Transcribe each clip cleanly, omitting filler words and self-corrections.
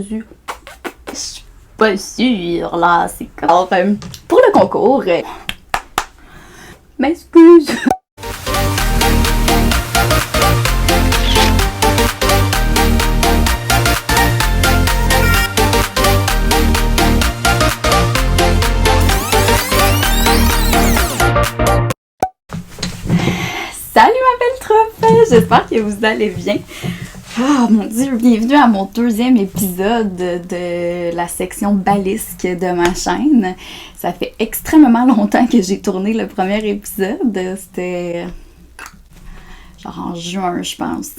dessus. Je suis pas sûre, là. C'est comme... Alors, pour le concours... M'excuse. Salut ma belle troupe! J'espère que vous allez bien. Ah mon Dieu, bienvenue à mon deuxième épisode de la section balisque de ma chaîne. Ça fait extrêmement longtemps que j'ai tourné le premier épisode. C'était genre en juin, je pense.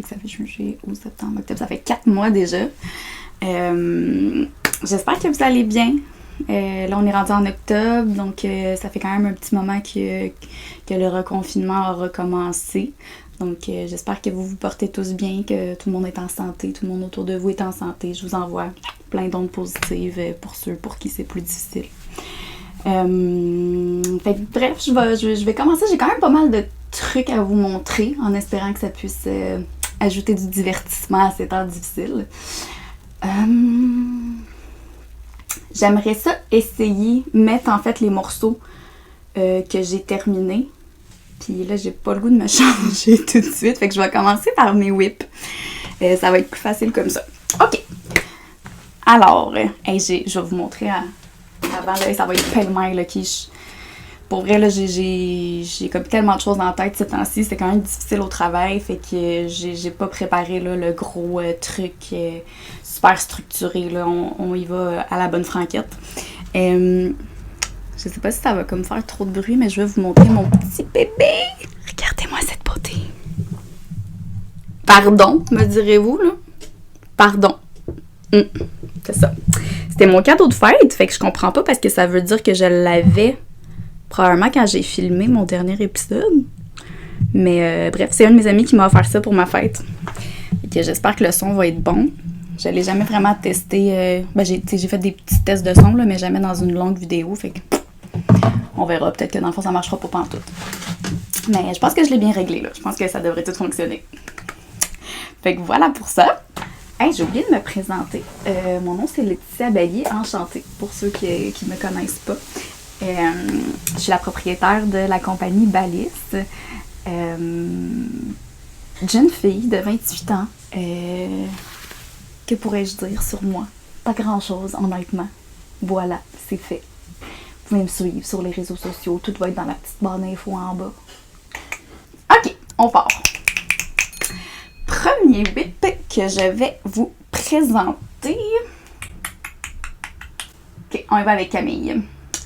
Ça fait juillet, août, septembre, octobre. Ça fait 4 mois déjà. J'espère que vous allez bien. Là, on est rendu en octobre, donc ça fait quand même un petit moment que le reconfinement a recommencé. Donc, j'espère que vous vous portez tous bien, que tout le monde est en santé, tout le monde autour de vous est en santé. Je vous envoie plein d'ondes positives pour ceux pour qui c'est plus difficile. Bref, je vais commencer. J'ai quand même pas mal de trucs à vous montrer, en espérant que ça puisse ajouter du divertissement à ces temps difficiles. J'aimerais ça essayer, mettre en fait les morceaux que j'ai terminés. Puis là, j'ai pas le goût de me changer tout de suite. Fait que je vais commencer par mes whips. Ça va être plus facile comme ça. OK. Alors, je vais vous montrer avant. Là, ça va être pêle-mêle. Pour vrai, là, j'ai comme tellement de choses en tête ces temps-ci. C'est quand même difficile au travail. Fait que j'ai pas préparé là, le gros truc super structuré. Là. On y va à la bonne franquette. Je sais pas si ça va comme faire trop de bruit, mais je vais vous montrer mon petit bébé. Regardez-moi cette beauté. Pardon, me direz-vous, là? Pardon. C'est ça. C'était mon cadeau de fête, fait que je comprends pas parce que ça veut dire que je l'avais probablement quand j'ai filmé mon dernier épisode. Mais bref, c'est un de mes amis qui m'a offert ça pour ma fête. Fait que j'espère que le son va être bon. Je l'ai jamais vraiment testé. J'ai fait des petits tests de son, là, mais jamais dans une longue vidéo. Fait que on verra. Peut-être que dans le fond, ça marchera pas pantoute. Mais je pense que je l'ai bien réglé, là. Je pense que ça devrait tout fonctionner. Fait que voilà pour ça. Hey, j'ai oublié de me présenter. Mon nom, c'est Laetitia Baillier, enchantée, pour ceux qui me connaissent pas. Je suis la propriétaire de la compagnie Balis. Jeune fille de 28 ans. Que pourrais-je dire sur moi? Pas grand-chose, honnêtement. Voilà, c'est fait. Vous pouvez me suivre sur les réseaux sociaux. Tout va être dans la petite barre d'infos en bas. OK, on part. Premier whip que je vais vous présenter. OK, on y va avec Camille.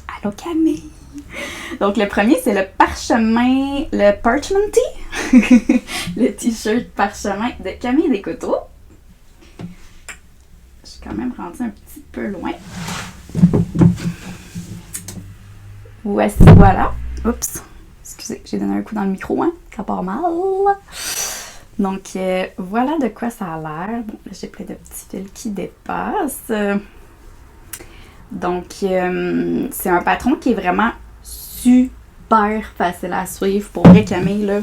Allô, Camille! Donc, le premier, c'est le parchemin, le Parchment Tee. Le t-shirt parchemin de Camille Descoteaux. Je suis quand même rendue un petit peu loin. Voici, voilà. Oups. Excusez, j'ai donné un coup dans le micro, hein. Ça part mal. Donc, voilà de quoi ça a l'air. Bon, là, j'ai plein de petits fils qui dépassent. Donc, c'est un patron qui est vraiment super facile à suivre. Pour vrai, Camille, là,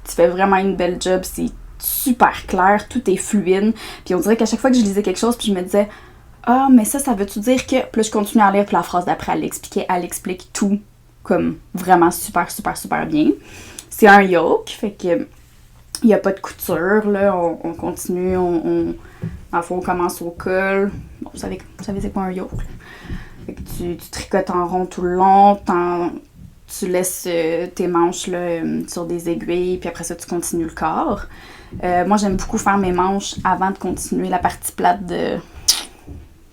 tu fais vraiment une belle job. C'est super clair, tout est fluide. Puis on dirait qu'à chaque fois que je lisais quelque chose, puis je me disais « Ah, mais ça veut-tu dire que... » Puis là, je continue à lire, puis la phrase d'après, elle explique tout comme vraiment super, super, super bien. C'est un yoke, fait que il n'y a pas de couture, là, on continue, dans le fond, on commence au col. Bon, vous savez c'est quoi un yoke? Fait que tu tricotes en rond tout le long, tu laisses tes manches là, sur des aiguilles, puis après ça, tu continues le corps. Moi, j'aime beaucoup faire mes manches avant de continuer la partie plate de...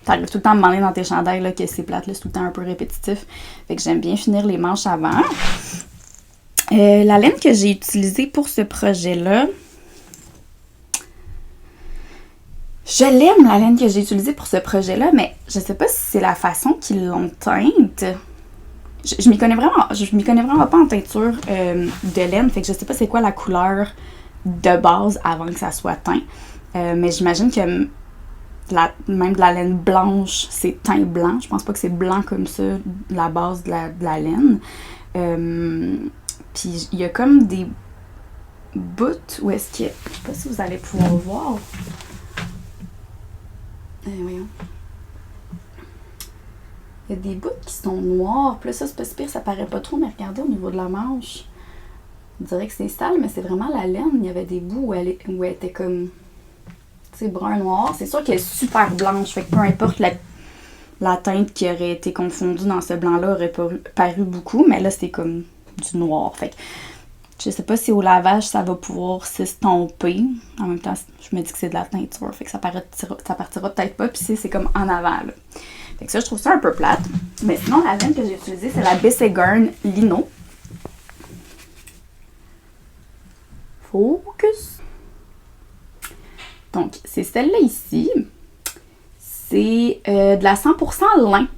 T'arrives tout le temps à me demander dans tes chandails là, que c'est plate, là, c'est tout le temps un peu répétitif. Fait que j'aime bien finir les manches avant. La laine que j'ai utilisée pour ce projet-là, je l'aime, la laine que j'ai utilisée pour ce projet-là, mais je sais pas si c'est la façon qu'ils l'ont teinte. Je m'y connais vraiment pas en teinture de laine, fait que je sais pas c'est quoi la couleur de base avant que ça soit teint. Mais j'imagine que même de la laine blanche, c'est teint blanc. Je pense pas que c'est blanc comme ça, la base de la laine. Puis il y a comme des bouts où est-ce que... Je sais pas si vous allez pouvoir voir. Voyons. Il y a des bouts qui sont noirs. Puis là, ça, c'est pas si pire, ça paraît pas trop, mais regardez au niveau de la manche. On dirait que c'est sale, mais c'est vraiment la laine. Il y avait des bouts où elle était comme, tu sais, brun-noir. C'est sûr qu'elle est super blanche. Fait que peu importe la teinte qui aurait été confondue dans ce blanc-là aurait paru beaucoup. Mais là, c'est comme du noir. Fait que je sais pas si au lavage, ça va pouvoir s'estomper. En même temps, je me dis que c'est de la teinture. Fait que ça partira peut-être pas. Puis c'est comme en avant, là. Fait que ça, je trouve ça un peu plate. Mais sinon, la laine que j'ai utilisée, c'est la Bessegurn Lino. Focus. Donc, c'est celle-là ici. C'est de la 100% lin.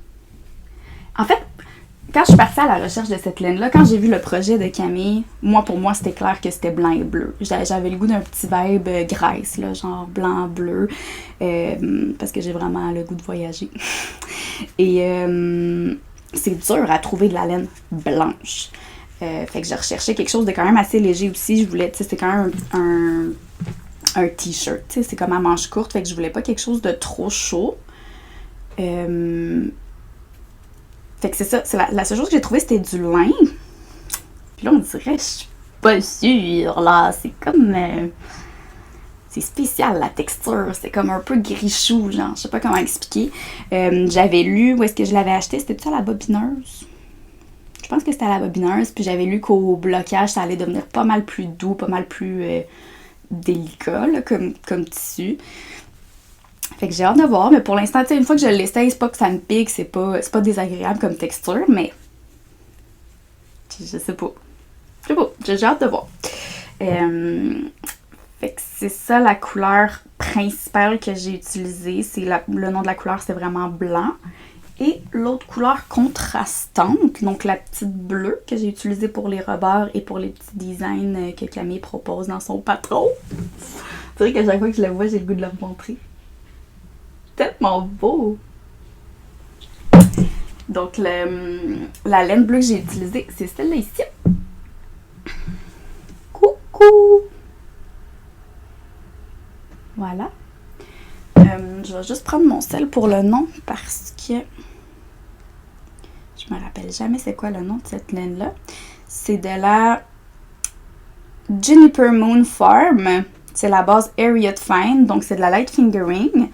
En fait, quand je suis partie à la recherche de cette laine-là, quand j'ai vu le projet de Camille, pour moi, c'était clair que c'était blanc et bleu. J'avais le goût d'un petit vibe graisse, là, genre blanc-bleu, parce que j'ai vraiment le goût de voyager. Et c'est dur à trouver de la laine blanche. Fait que j'ai recherché quelque chose de quand même assez léger aussi. Je voulais, tu sais, c'est quand même un t-shirt, tu sais, c'est comme à manche courte, fait que je voulais pas quelque chose de trop chaud. Fait que c'est ça, c'est la seule chose que j'ai trouvée, c'était du lin. Puis là, on dirait, je suis pas sûre, là, c'est comme... c'est spécial, la texture, c'est comme un peu gris-chou, genre, je sais pas comment expliquer. J'avais lu, où est-ce que je l'avais acheté, c'était ça, à la bobineuse? Je pense que c'était à la bobineuse, puis j'avais lu qu'au blocage, ça allait devenir pas mal plus doux, pas mal plus délicat, là, comme tissu. Fait que j'ai hâte de voir, mais pour l'instant, tu sais, une fois que je l'essaye, c'est pas que ça me pique, c'est pas désagréable comme texture, mais je sais pas. J'ai hâte de voir. Fait que c'est ça la couleur principale que j'ai utilisée. Le nom de la couleur, c'est vraiment blanc. Et l'autre couleur contrastante, donc la petite bleue que j'ai utilisée pour les rebords et pour les petits designs que Camille propose dans son patron. C'est vrai qu'à chaque fois que je le vois, j'ai le goût de le montrer. Tellement beau! Donc la laine bleue que j'ai utilisée, c'est celle-là ici. Coucou! Voilà. Je vais juste prendre mon sel pour le nom parce que je me rappelle jamais c'est quoi le nom de cette laine-là. C'est de la Juniper Moon Farm. C'est la base Harriet Fine, donc c'est de la light fingering.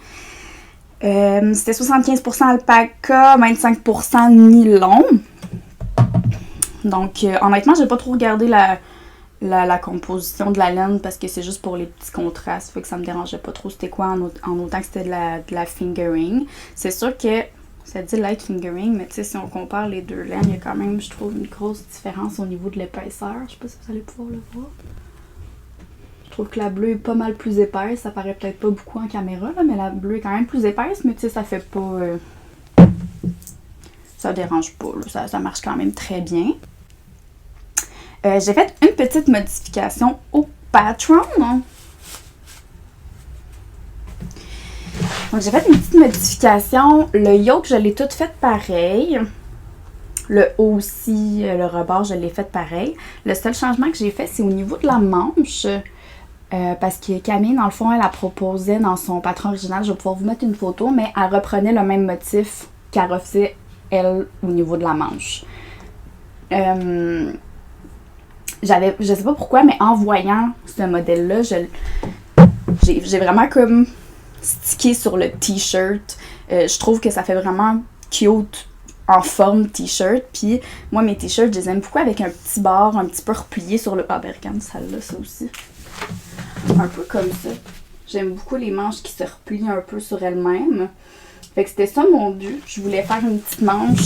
C'était 75% alpaca, 25% nylon. Donc honnêtement, j'ai pas trop regardé la composition de la laine parce que c'est juste pour les petits contrastes, fait que ça me dérangeait pas trop c'était quoi en autant que c'était de la fingering. C'est sûr que ça dit light fingering, mais tu sais, si on compare les deux laines, il y a quand même, je trouve, une grosse différence au niveau de l'épaisseur. Je sais pas si vous allez pouvoir le voir. Je trouve que la bleue est pas mal plus épaisse. Ça paraît peut-être pas beaucoup en caméra, là, mais la bleue est quand même plus épaisse, mais tu sais, ça fait pas... ça dérange pas, là. Ça marche quand même très bien. J'ai fait une petite modification au Patreon. Donc, j'ai fait une petite modification. Le yoke, je l'ai tout fait pareil. Le haut aussi, le rebord, je l'ai fait pareil. Le seul changement que j'ai fait, c'est au niveau de la manche. Parce que Camille, dans le fond, elle a proposé dans son patron original, je vais pouvoir vous mettre une photo, mais elle reprenait le même motif qu'elle refait, elle, au niveau de la manche. Je sais pas pourquoi, mais en voyant ce modèle-là, j'ai vraiment comme stické sur le t-shirt. Je trouve que ça fait vraiment cute en forme t-shirt. Puis moi, mes t-shirts, je les aime beaucoup avec un petit bord un petit peu replié sur le... Ah ben regarde, celle-là, ça aussi. Un peu comme ça. J'aime beaucoup les manches qui se replient un peu sur elles-mêmes. Fait que c'était ça mon but. Je voulais faire une petite manche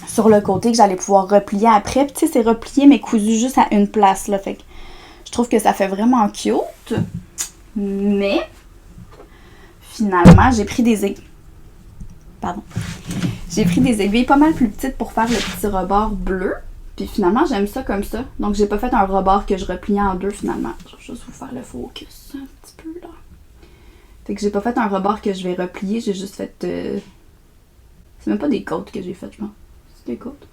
sur le côté que j'allais pouvoir replier après. Puis tu sais, c'est replié mais cousu juste à une place, là. Fait que je trouve que ça fait vraiment cute. Mais finalement, j'ai pris des aiguilles. Pardon. J'ai pris des aiguilles pas mal plus petites pour faire le petit rebord bleu. Puis finalement, j'aime ça comme ça. Donc, j'ai pas fait un rebord que je repliais en deux finalement. Je vais juste vous faire le focus un petit peu là. Fait que j'ai pas fait un rebord que je vais replier. J'ai juste fait... C'est même pas des côtes que j'ai faites, je pense. C'est des côtes?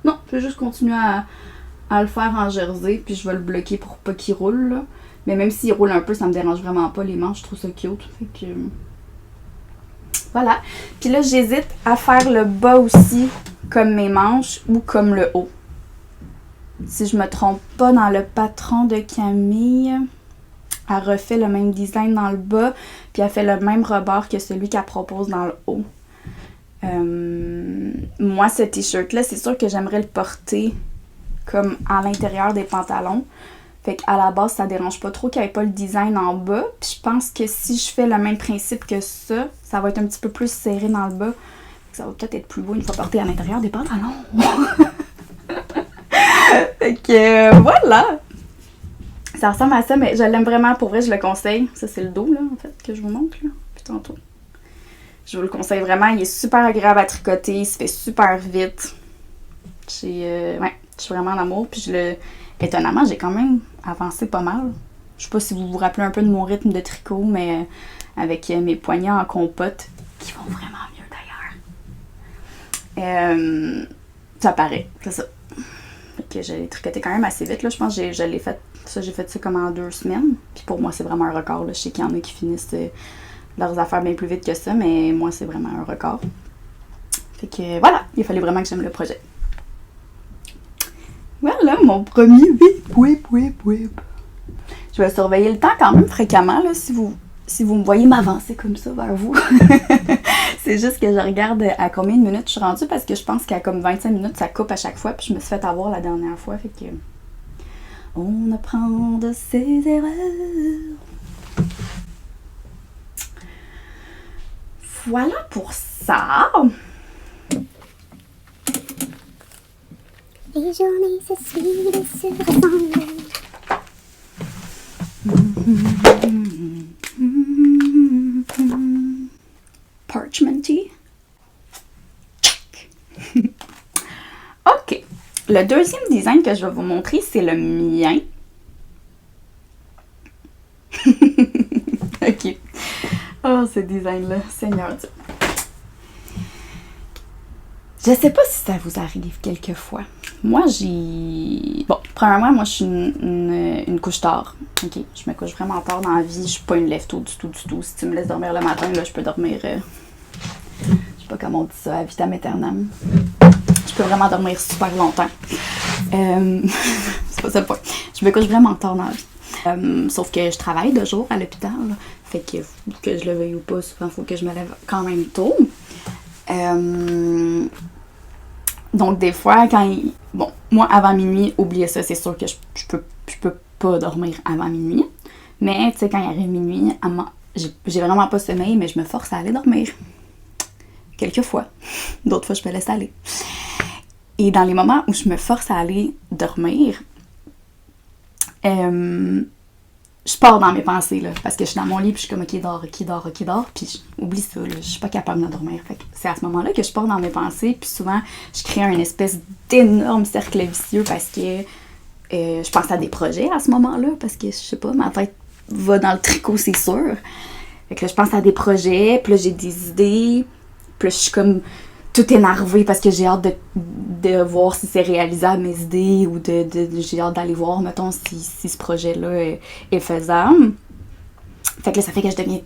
Non, je vais juste continuer à le faire en jersey. Puis je vais le bloquer pour pas qu'il roule, là. Mais même s'il roule un peu, ça me dérange vraiment pas les manches, je trouve ça cute. Fait que... Voilà. Puis là, j'hésite à faire le bas aussi, comme mes manches, ou comme le haut. Si je me trompe pas, dans le patron de Camille, elle refait le même design dans le bas, puis elle fait le même rebord que celui qu'elle propose dans le haut. Moi, ce t-shirt-là, c'est sûr que j'aimerais le porter comme à l'intérieur des pantalons. Fait qu'à la base, ça dérange pas trop qu'il n'y ait pas le design en bas. Puis je pense que si je fais le même principe que ça va être un petit peu plus serré dans le bas. Ça va peut-être être plus beau une fois porté à l'intérieur des pantalons. Fait que voilà! Ça ressemble à ça, mais je l'aime vraiment. Pour vrai, je le conseille. Ça, c'est le dos, là, en fait, que je vous montre, là. Puis tantôt. Je vous le conseille vraiment. Il est super agréable à tricoter. Il se fait super vite. Ouais, je suis vraiment en amour. Puis étonnamment, j'ai quand même avancé pas mal. Je sais pas si vous vous rappelez un peu de mon rythme de tricot, mais avec mes poignets en compote, qui vont vraiment mieux d'ailleurs. Ça paraît, c'est ça. Fait que j'ai tricoté quand même assez vite, là. Je pense que j'ai fait ça comme en 2 semaines. Puis pour moi, c'est vraiment un record, là. Je sais qu'il y en a qui finissent leurs affaires bien plus vite que ça, mais moi, c'est vraiment un record. Fait que voilà, il fallait vraiment que j'aime le projet. Voilà, mon premier whip. Je vais surveiller le temps quand même fréquemment, là, si vous me voyez m'avancer comme ça vers vous. C'est juste que je regarde à combien de minutes je suis rendue, parce que je pense qu'à comme 25 minutes, ça coupe à chaque fois, puis je me suis fait avoir la dernière fois, fait que... On apprend de ses erreurs. Voilà pour ça. Les journées se suivent et se ressemblent. Parchmenty. Check. OK. Le deuxième design que je vais vous montrer, c'est le mien. OK. Oh, ce design-là, Seigneur Dieu. Je sais pas si ça vous arrive quelquefois. Moi, premièrement, moi, je suis une couche tard. OK? Je me couche vraiment tard dans la vie. Je suis pas une lève-tôt du tout. Si tu me laisses dormir le matin, là, je peux dormir... je sais pas comment on dit ça, à vitam aeternam. Je peux vraiment dormir super longtemps. C'est pas ça le point. Je me couche vraiment tard dans la vie. Sauf que je travaille de jour à l'hôpital. Là. Fait que je le veuille ou pas, souvent, il faut que je me lève quand même tôt. Donc, des fois, moi, avant minuit, oubliez ça, c'est sûr que je peux pas dormir avant minuit. Mais, tu sais, quand il arrive minuit, j'ai vraiment pas sommeil, mais je me force à aller dormir. Quelques fois. D'autres fois, je me laisse aller. Et dans les moments où je me force à aller dormir, je pars dans mes pensées, là, parce que je suis dans mon lit, puis je suis comme, OK, dors, puis j'oublie ça, là, je suis pas capable de dormir. Fait que c'est à ce moment-là que je pars dans mes pensées, puis souvent, je crée un espèce d'énorme cercle vicieux, parce que je pense à des projets à ce moment-là, parce que, je sais pas, ma tête va dans le tricot, c'est sûr. Fait que là, je pense à des projets, puis là, j'ai des idées, puis là, je suis comme tout énervée, parce que j'ai hâte de voir si c'est réalisable, mes idées, ou j'ai hâte d'aller voir, mettons, si ce projet-là est faisable. Fait que là, ça fait que je deviens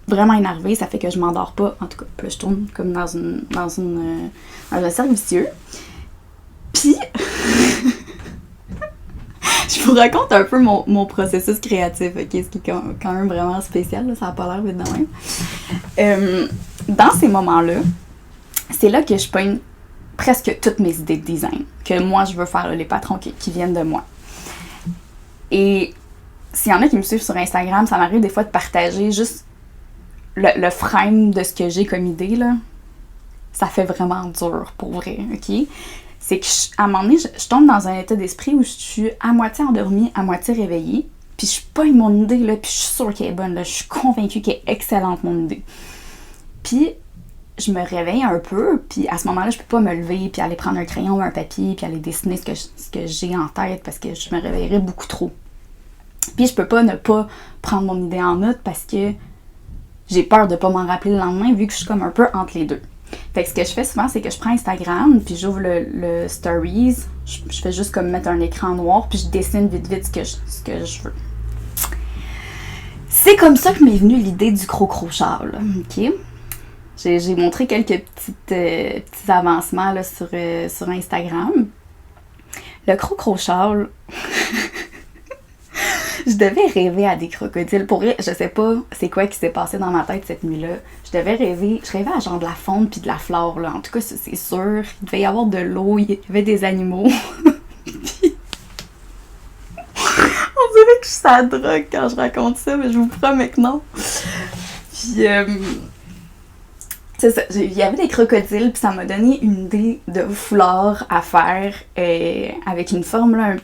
vraiment énervée, ça fait que je m'endors pas, en tout cas. Puis là, je tourne comme dans un cercle vicieux. Puis, je vous raconte un peu mon processus créatif, ok? Ce qui est quand même vraiment spécial, là, ça n'a pas l'air vite de même. Dans ces moments-là, c'est là que je pogne presque toutes mes idées de design, que moi je veux faire, là, les patrons qui viennent de moi. Et s'il y en a qui me suivent sur Instagram, ça m'arrive des fois de partager juste le frame de ce que j'ai comme idée, là. Ça fait vraiment dur, pour vrai, ok? C'est que, à un moment donné, je tombe dans un état d'esprit où je suis à moitié endormie, à moitié réveillée, puis je pogne mon idée, là, puis je suis sûre qu'elle est bonne, là, je suis convaincue qu'elle est excellente, mon idée. Puis, je me réveille un peu, puis à ce moment-là, je peux pas me lever, puis aller prendre un crayon ou un papier, puis aller dessiner ce que j'ai en tête, parce que je me réveillerais beaucoup trop. Puis je peux pas ne pas prendre mon idée en note, parce que j'ai peur de pas m'en rappeler le lendemain, vu que je suis comme un peu entre les deux. Fait que ce que je fais souvent, c'est que je prends Instagram, puis j'ouvre le Stories, je fais juste comme mettre un écran noir, puis je dessine vite ce que je veux. c'est comme ça que m'est venue l'idée du crocro-châle, ok? J'ai montré quelques petits avancements là, sur Instagram. Le crocro-châle, je devais rêver à des crocodiles. Pour vrai, je sais pas c'est quoi qui s'est passé dans ma tête cette nuit-là. Je rêvais à genre de la faune puis de la flore, là. En tout cas, c'est sûr. Il devait y avoir de l'eau, il y avait des animaux. On dirait que je suis à la drogue quand je raconte ça, mais je vous promets que non. Puis, c'est ça, il y avait des crocodiles, puis ça m'a donné une idée de foulard à faire avec une forme là,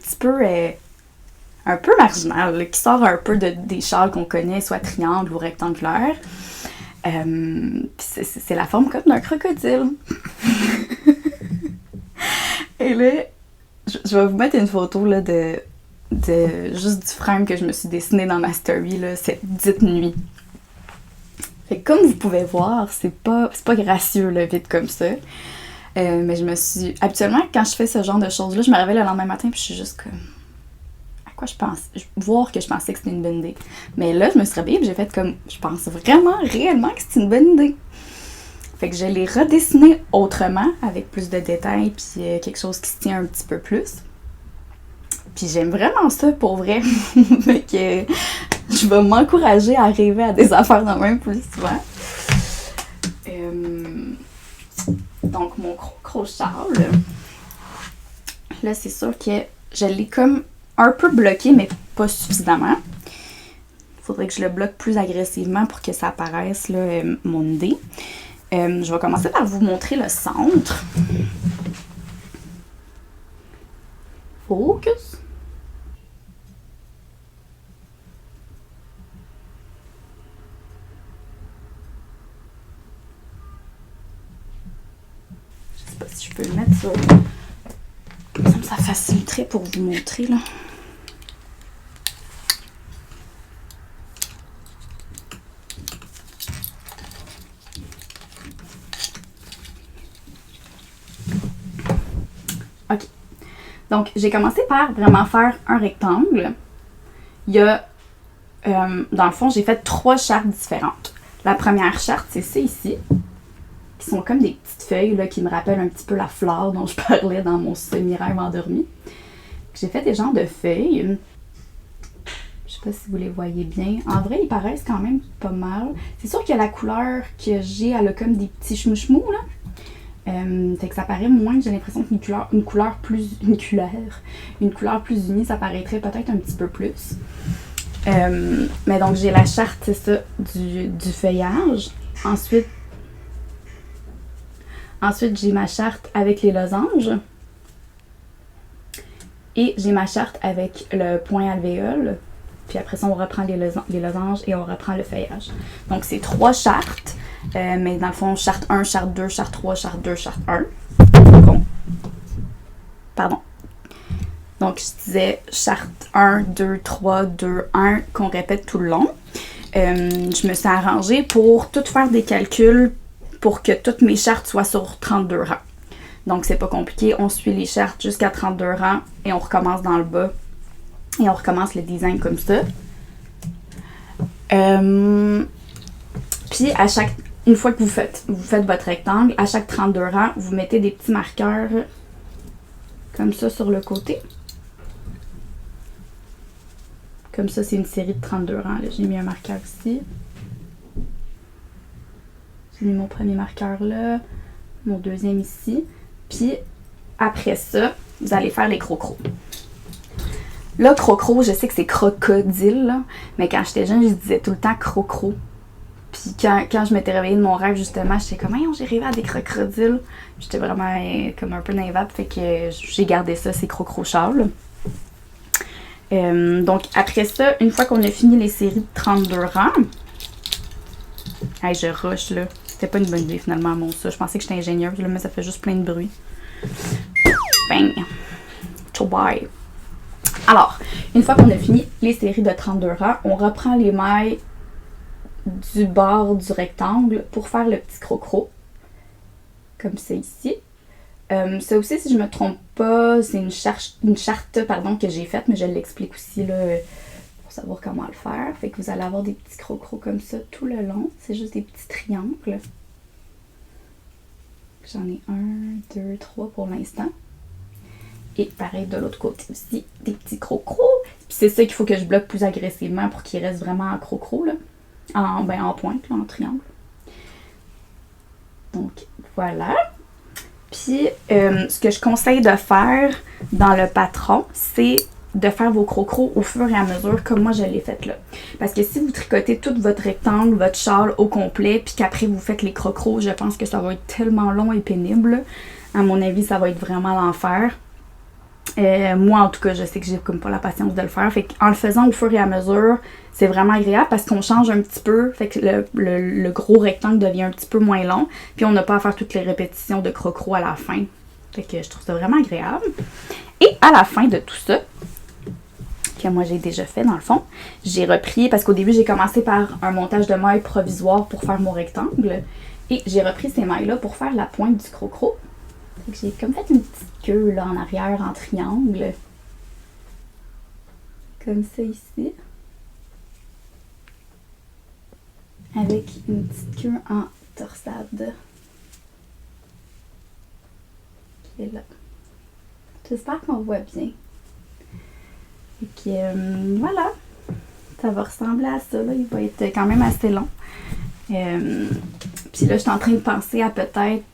un peu marginale, là, qui sort un peu des châles qu'on connaît, soit triangle ou rectangulaire. Puis c'est la forme comme d'un crocodile. Et là, je vais vous mettre une photo là, de juste du frame que je me suis dessiné dans ma story là, cette dite nuit. Fait que comme vous pouvez voir, c'est pas gracieux là, vite comme ça. Mais je me suis... Habituellement, quand je fais ce genre de choses-là, je me réveille le lendemain matin puis je suis juste comme... À quoi je pense? Voir que je pensais que c'était une bonne idée. Mais là, je me suis réveillée et j'ai fait comme... Je pense vraiment, réellement que c'est une bonne idée. Fait que je l'ai redessiné autrement, avec plus de détails puis quelque chose qui se tient un petit peu plus. Puis j'aime vraiment ça, pour vrai. Fait que je vais m'encourager à rêver à des affaires de même plus souvent. Donc, mon crocro-châle, là, c'est sûr que je l'ai comme un peu bloqué, mais pas suffisamment. Il faudrait que je le bloque plus agressivement pour que ça apparaisse, là, mon idée. Je vais commencer par vous montrer le centre. Focus. Je sais pas si je peux le mettre sur... Ça faciliterait pour vous montrer, là. OK. Donc, j'ai commencé par vraiment faire un rectangle. Il y a, dans le fond, j'ai fait 3 chartes différentes. La première charte, c'est ça ici, qui sont comme des petites feuilles là, qui me rappellent un petit peu la flore dont je parlais dans mon semi-rêve endormi. J'ai fait des genres de feuilles. Je sais pas si vous les voyez bien. En vrai, ils paraissent quand même pas mal. C'est sûr que la couleur que j'ai, elle a comme des petits chmouchmous, là. Fait que ça paraît moins, j'ai l'impression qu'une couleur plus unie, ça paraîtrait peut-être un petit peu plus. Mais donc j'ai la charte, c'est ça, du feuillage. Ensuite, j'ai ma charte avec les losanges. Et j'ai ma charte avec le point alvéole. Puis après ça, on reprend les losanges et on reprend le feuillage. Donc c'est 3 chartes. Mais dans le fond, charte 1, charte 2, charte 3, charte 2, charte 1. Bon. Pardon. Donc, je disais charte 1, 2, 3, 2, 1 qu'on répète tout le long. Je me suis arrangée pour tout faire des calculs pour que toutes mes chartes soient sur 32 rangs. Donc, c'est pas compliqué. On suit les chartes jusqu'à 32 rangs et on recommence dans le bas. Et on recommence le design comme ça. Puis, une fois que vous faites votre rectangle, à chaque 32 rangs, vous mettez des petits marqueurs comme ça sur le côté. Comme ça, c'est une série de 32 rangs. Là, j'ai mis un marqueur ici. J'ai mis mon premier marqueur là, mon deuxième ici. Puis, après ça, vous allez faire les crocros. Là, crocro, je sais que c'est crocodile, là, mais quand j'étais jeune, je disais tout le temps crocro. Puis quand je m'étais réveillée de mon rêve, justement, j'étais comme, hey, j'ai rêvé à des crocodiles. J'étais vraiment comme un peu naïvable, fait que j'ai gardé ça, c'est crocro-châle. Donc, après ça, une fois qu'on a fini les séries de 32 rangs, hey, je rush, là. C'était pas une bonne idée, finalement, mon ça. Je pensais que j'étais ingénieuse, là, mais ça fait juste plein de bruit. Bang! Bye! Alors, une fois qu'on a fini les séries de 32 rangs, on reprend les mailles du bord du rectangle pour faire le petit crocro. Comme ça ici. Ça aussi, si je me trompe pas, c'est une charte que j'ai faite, mais je l'explique aussi là, pour savoir comment le faire. Fait que vous allez avoir des petits crocros comme ça tout le long. C'est juste des petits triangles. J'en ai 1, 2, 3 pour l'instant. Et pareil de l'autre côté aussi, des petits crocros. Puis c'est ça qu'il faut que je bloque plus agressivement pour qu'il reste vraiment en crocro, là. En pointe, là, en triangle. Donc, voilà. Puis, ce que je conseille de faire dans le patron, c'est de faire vos crocros au fur et à mesure, comme moi je l'ai fait là. Parce que si vous tricotez tout votre rectangle, votre châle au complet, puis qu'après vous faites les crocros, je pense que ça va être tellement long et pénible. À mon avis, ça va être vraiment l'enfer. Moi, en tout cas, je sais que j'ai comme pas la patience de le faire. Fait qu'en le faisant au fur et à mesure, c'est vraiment agréable parce qu'on change un petit peu. Fait que le gros rectangle devient un petit peu moins long. Puis on n'a pas à faire toutes les répétitions de crocro à la fin. Fait que je trouve ça vraiment agréable. Et à la fin de tout ça, que moi j'ai déjà fait dans le fond, j'ai repris, parce qu'au début j'ai commencé par un montage de mailles provisoire pour faire mon rectangle. Et j'ai repris ces mailles-là pour faire la pointe du crocro. J'ai comme fait une petite queue là, en arrière en triangle. Comme ça ici. Avec une petite queue en torsade. Qui est là. J'espère qu'on voit bien. Et que voilà. Ça va ressembler à ça. Là. Il va être quand même assez long. Puis là, je suis en train de penser à peut-être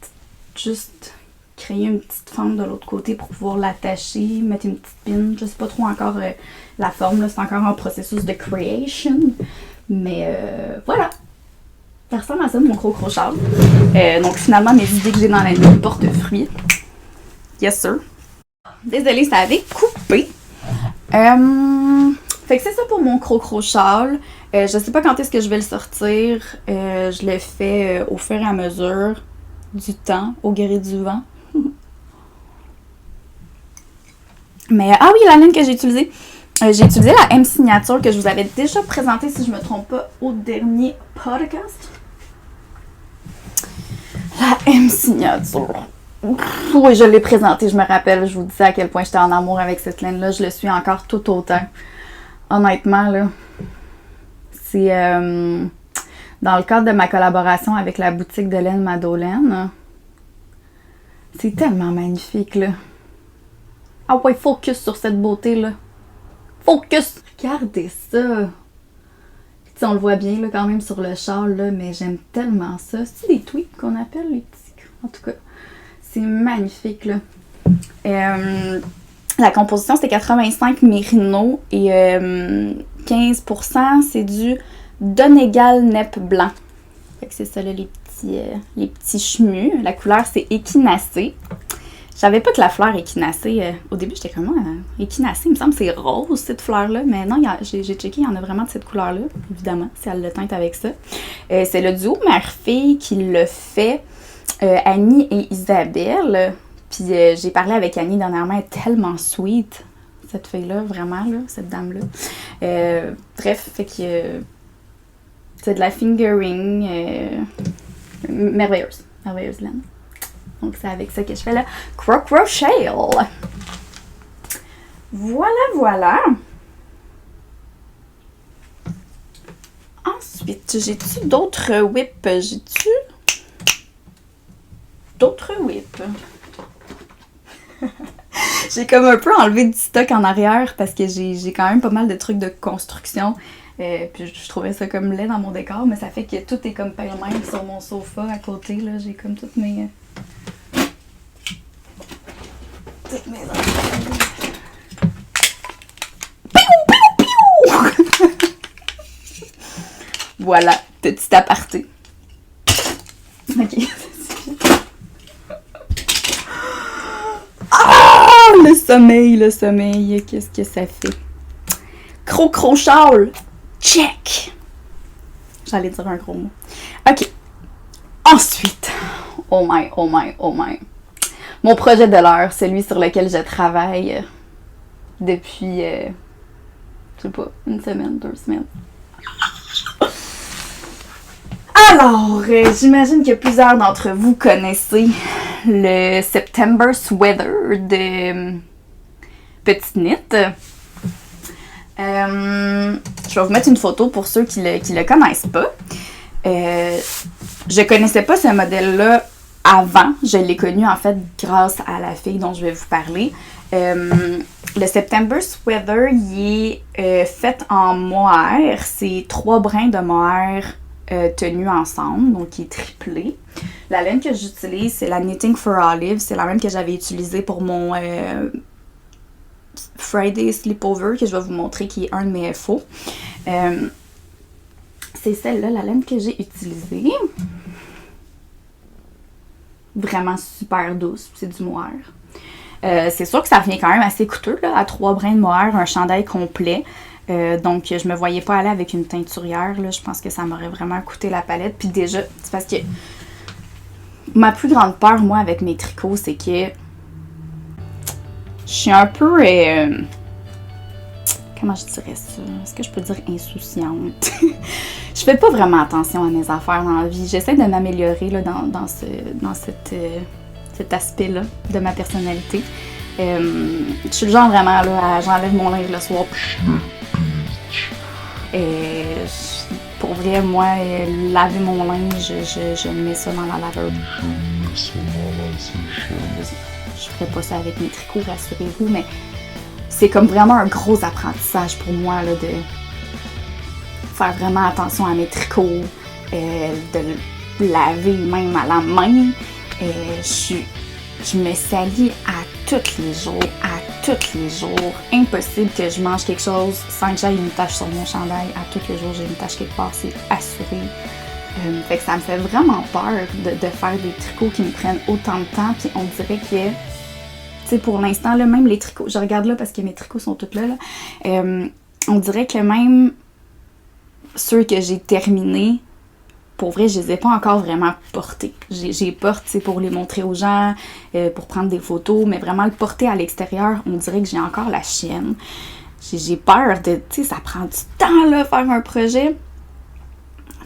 juste créer une petite forme de l'autre côté pour pouvoir l'attacher, mettre une petite pin. Je sais pas trop encore la forme, là, c'est encore en processus de creation. Mais voilà. Ça ressemble à ça, mon crocro-châle. Donc finalement, mes idées que j'ai dans la nuit portent fruit. Yes, sir. Désolée, ça avait coupé. Fait que c'est ça pour mon crocro-châle. Je sais pas quand est-ce que je vais le sortir. Je le fais au fur et à mesure du temps, au gré du vent. Mais, ah oui, la laine que j'ai utilisée. J'ai utilisé la M Signature que je vous avais déjà présentée, si je me trompe pas, au dernier podcast. La M Signature. Oui, je l'ai présentée, je me rappelle. Je vous disais à quel point j'étais en amour avec cette laine-là. Je le suis encore tout autant. Honnêtement, là. C'est dans le cadre de ma collaboration avec la boutique de laine Madolène. C'est tellement magnifique, là. Ah ouais, focus sur cette beauté-là. Focus! Regardez ça! Puis, on le voit bien, là, quand même, sur le châle, là, mais j'aime tellement ça. C'est des tweets qu'on appelle, les petits... En tout cas, c'est magnifique, là. La composition, c'est 85 mérino et 15%, c'est du Donegal Nep blanc. Fait que c'est ça, là, les petits chemus. La couleur, c'est échinacée. Je savais pas que la fleur échinacée, au début, j'étais comme, échinacée, il me semble que c'est rose, cette fleur-là. Mais non, j'ai checké, il y en a vraiment de cette couleur-là, évidemment, si elle le teinte avec ça. C'est le duo mère-fille qui le fait, Annie et Isabelle. Puis j'ai parlé avec Annie dernièrement, elle est tellement sweet, cette fille-là, vraiment, là, cette dame-là. Bref, fait que c'est de la fingering merveilleuse laine. Donc c'est avec ça que je fais le crochet. Voilà. Ensuite, j'ai-tu d'autres whips? J'ai comme un peu enlevé du stock en arrière parce que j'ai quand même pas mal de trucs de construction. Puis je trouvais ça comme laid dans mon décor, mais ça fait que tout est comme pêle-mêle sur mon sofa à côté. Là, j'ai comme toutes mes... Voilà, petit aparté. Ok. Ah! Le sommeil, qu'est-ce que ça fait? Crocro-châle, check! J'allais dire un gros mot. Ok. Ensuite, oh my. Mon projet de l'heure, celui sur lequel je travaille depuis, je sais pas, 1 semaine, 2 semaines. Alors, j'imagine que plusieurs d'entre vous connaissez le September Sweater de Petite Knit. Je vais vous mettre une photo pour ceux qui le connaissent pas. Je connaissais pas ce modèle-là avant. Je l'ai connu en fait grâce à la fille dont je vais vous parler. Le September Sweater, il est fait en mohair. C'est 3 brins de mohair tenus ensemble, donc il est triplé. La laine que j'utilise, c'est la Knitting for Olive. C'est la même que j'avais utilisée pour mon Friday Sleepover, que je vais vous montrer, qui est un de mes FO. C'est celle-là, la laine que j'ai utilisée. Vraiment super douce, c'est du mohair. C'est sûr que ça revient quand même assez coûteux, là, à 3 brins de mohair, un chandail complet. Donc, je me voyais pas aller avec une teinturière, là. Je pense que ça m'aurait vraiment coûté la palette. Puis déjà, c'est parce que ma plus grande peur, moi, avec mes tricots, c'est que je suis un peu... comment je dirais ça? Est-ce que je peux dire insouciante? Je fais pas vraiment attention à mes affaires dans la vie. J'essaie de m'améliorer là, dans cet aspect-là de ma personnalité. Je suis le genre vraiment, là, j'enlève mon linge le soir. Pour vrai, moi, laver mon linge, je mets ça dans la laveuse. Je ferais pas ça avec mes tricots, rassurez-vous, mais c'est comme vraiment un gros apprentissage pour moi là, de faire vraiment attention à mes tricots, de laver même à la main. Je me salis à tous les jours. Impossible que je mange quelque chose sans que j'aille une tache sur mon chandail. À tous les jours, j'ai une tache quelque part, c'est assuré. Fait que ça me fait vraiment peur de faire des tricots qui me prennent autant de temps. Puis on dirait que, tu sais, pour l'instant, là, même les tricots, je regarde là parce que mes tricots sont tous là. On dirait que même ceux que j'ai terminés, pour vrai, je les ai pas encore vraiment portés. J'ai porté pour les montrer aux gens, pour prendre des photos, mais vraiment le porter à l'extérieur, on dirait que j'ai encore la chienne. J'ai peur de, tu sais, ça prend du temps, là, faire un projet.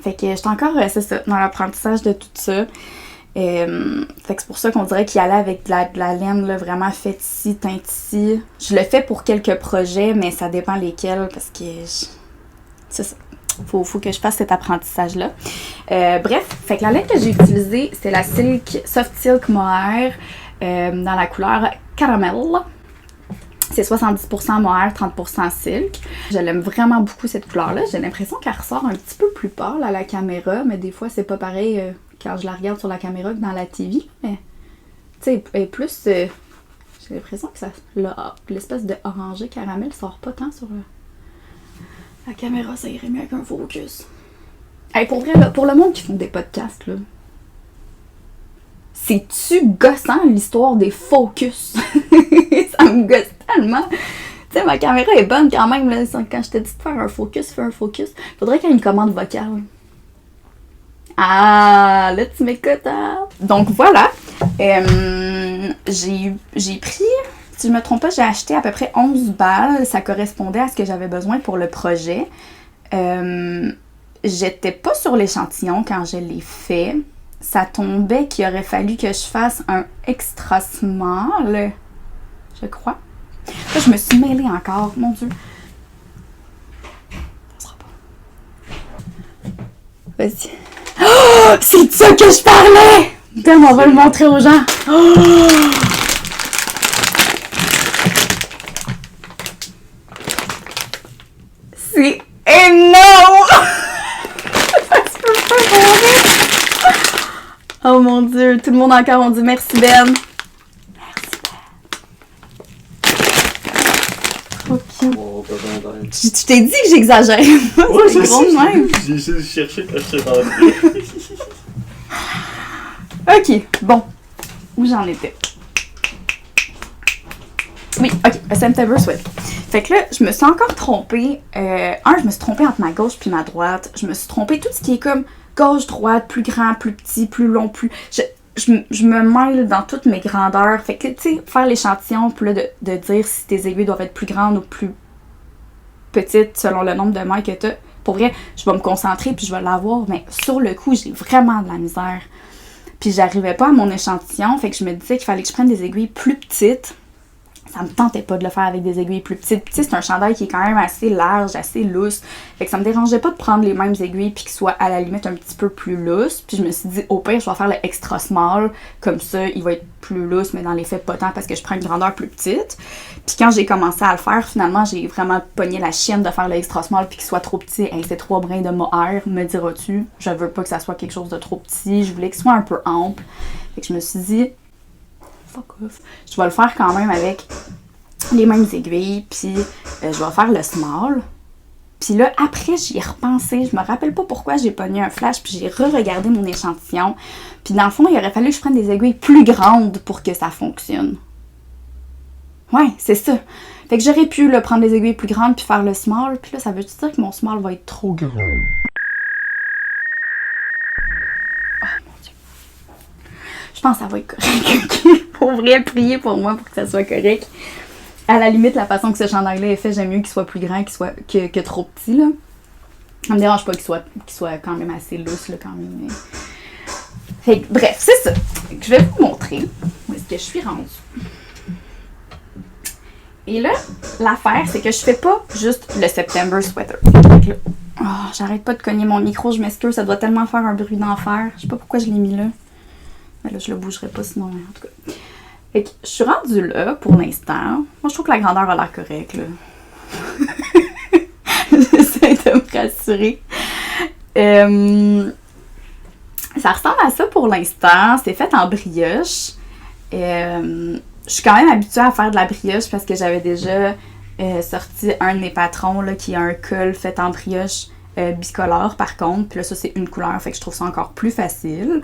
Fait que j'étais encore, c'est ça, dans l'apprentissage de tout ça. Fait que c'est pour ça qu'on dirait qu'il y allait avec de la laine, là, vraiment faite ici, teinte ici. Je le fais pour quelques projets, mais ça dépend lesquels, parce que c'est ça. Faut que je fasse cet apprentissage-là. Bref, fait que la laine que j'ai utilisée, c'est la Soft Silk Mohair dans la couleur caramel. C'est 70% mohair, 30% silk. Je l'aime vraiment beaucoup cette couleur-là. J'ai l'impression qu'elle ressort un petit peu plus pâle à la caméra, mais des fois c'est pas pareil quand je la regarde sur la caméra que dans la TV. Mais tu sais, elle est plus... j'ai l'impression que l'espèce de orangé caramel sort pas tant sur la caméra, ça irait mieux avec un focus. Hey, pour vrai, là, pour le monde qui font des podcasts, là, c'est-tu gossant l'histoire des focus? Ça me gosse tellement. Tu sais, ma caméra est bonne quand même, là. Quand je te dis de faire un focus, fais un focus. Faudrait qu'il y ait une commande vocale. Ah, là tu m'écoutes, hein? Donc voilà. J'ai pris... Si je me trompe pas, j'ai acheté à peu près 11 balles. Ça correspondait à ce que j'avais besoin pour le projet. J'étais pas sur l'échantillon quand je l'ai fait. Ça tombait qu'il aurait fallu que je fasse un extra small, je crois. Là, je me suis mêlée encore, mon Dieu. Ça sera pas. Vas-y. Oh! C'est de ça que je parlais! Damn, on va le montrer aux gens. Oh! C'est énorme! Ça se peut pas mourir! Oh mon Dieu, tout le monde encore on dit merci Ben. Merci Ben. Trop cute. Oh, ben. Je t'ai dit que j'exagère. Ouais, c'est gros de même. J'ai essayé de chercher quand je t'ai Ok, bon. Où j'en étais? Oui, ok, a September Sweater. Fait que là, je me suis encore trompée. Je me suis trompée entre ma gauche puis ma droite. Je me suis trompée tout ce qui est comme gauche, droite, plus grand, plus petit, plus long, plus... Je me mêle dans toutes mes grandeurs. Fait que, tu sais, faire l'échantillon, puis là, de dire si tes aiguilles doivent être plus grandes ou plus petites selon le nombre de mailles que t'as. Pour vrai, je vais me concentrer puis je vais l'avoir, mais sur le coup, j'ai vraiment de la misère. Puis j'arrivais pas à mon échantillon, fait que je me disais qu'il fallait que je prenne des aiguilles plus petites. ça me tentait pas de le faire avec des aiguilles plus petites. Puis, tu sais, c'est un chandail qui est quand même assez large, assez lousse. Fait que ça me dérangeait pas de prendre les mêmes aiguilles puis qu'ils soient à la limite un petit peu plus lousses. Puis je me suis dit, au pire, je vais faire le extra small. Comme ça, il va être plus lousse, mais dans les faits, pas tant parce que je prends une grandeur plus petite. Puis quand j'ai commencé à le faire, finalement, j'ai vraiment pogné la chienne de faire le extra small puis qu'il soit trop petit. Hey, c'est 3 brins de mohair, me diras-tu. Je veux pas que ça soit quelque chose de trop petit. Je voulais que ce soit un peu ample. Fait que je me suis dit, fuck off. Je vais le faire quand même avec les mêmes aiguilles, puis je vais faire le small. Puis là, après, j'y ai repensé. Je me rappelle pas pourquoi j'ai pogné un flash, puis j'ai re-regardé mon échantillon. Puis dans le fond, il aurait fallu que je prenne des aiguilles plus grandes pour que ça fonctionne. Ouais, c'est ça. Fait que j'aurais pu là, prendre des aiguilles plus grandes puis faire le small. Puis là, ça veut dire que mon small va être trop grand? Je pense que ça va être correct. Pour vrai, prier pour moi pour que ça soit correct. À la limite, la façon que ce chandail-là est fait, j'aime mieux qu'il soit plus grand que trop petit, là. Ça me dérange pas qu'il soit quand même assez lousse, là, quand même. Mais... Fait que, bref, c'est ça. Je vais vous montrer où est-ce que je suis rendue. Et là, l'affaire, c'est que je fais pas juste le September sweater. Là, oh, j'arrête pas de cogner mon micro, je m'excuse, ça doit tellement faire un bruit d'enfer. Je sais pas pourquoi je l'ai mis là. Mais là, je le bougerai pas sinon, en tout cas. Fait que je suis rendue là pour l'instant. Moi, je trouve que la grandeur a l'air correcte, là. J'essaie de me rassurer. Ça ressemble à ça pour l'instant. C'est fait en brioche. Je suis quand même habituée à faire de la brioche parce que j'avais déjà sorti un de mes patrons là, qui a un col fait en brioche bicolore par contre. Puis là, ça, c'est une couleur. Fait que je trouve ça encore plus facile.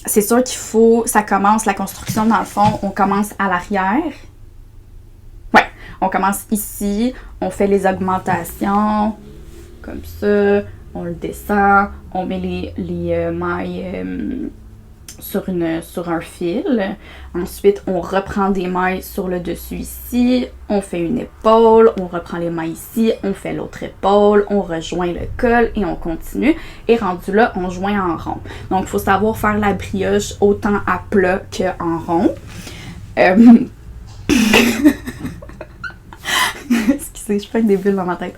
C'est sûr qu'il faut... Ça commence, la construction, dans le fond, on commence à l'arrière. Ouais, on commence ici, on fait les augmentations, comme ça, on le descend, on met les mailles sur un fil. Ensuite, on reprend des mailles sur le dessus ici, on fait une épaule, on reprend les mailles ici, on fait l'autre épaule, on rejoint le col et on continue. Et rendu là, on joint en rond. Donc, il faut savoir faire la brioche autant à plat qu'en rond. Excusez, je fais des bulles dans ma tête.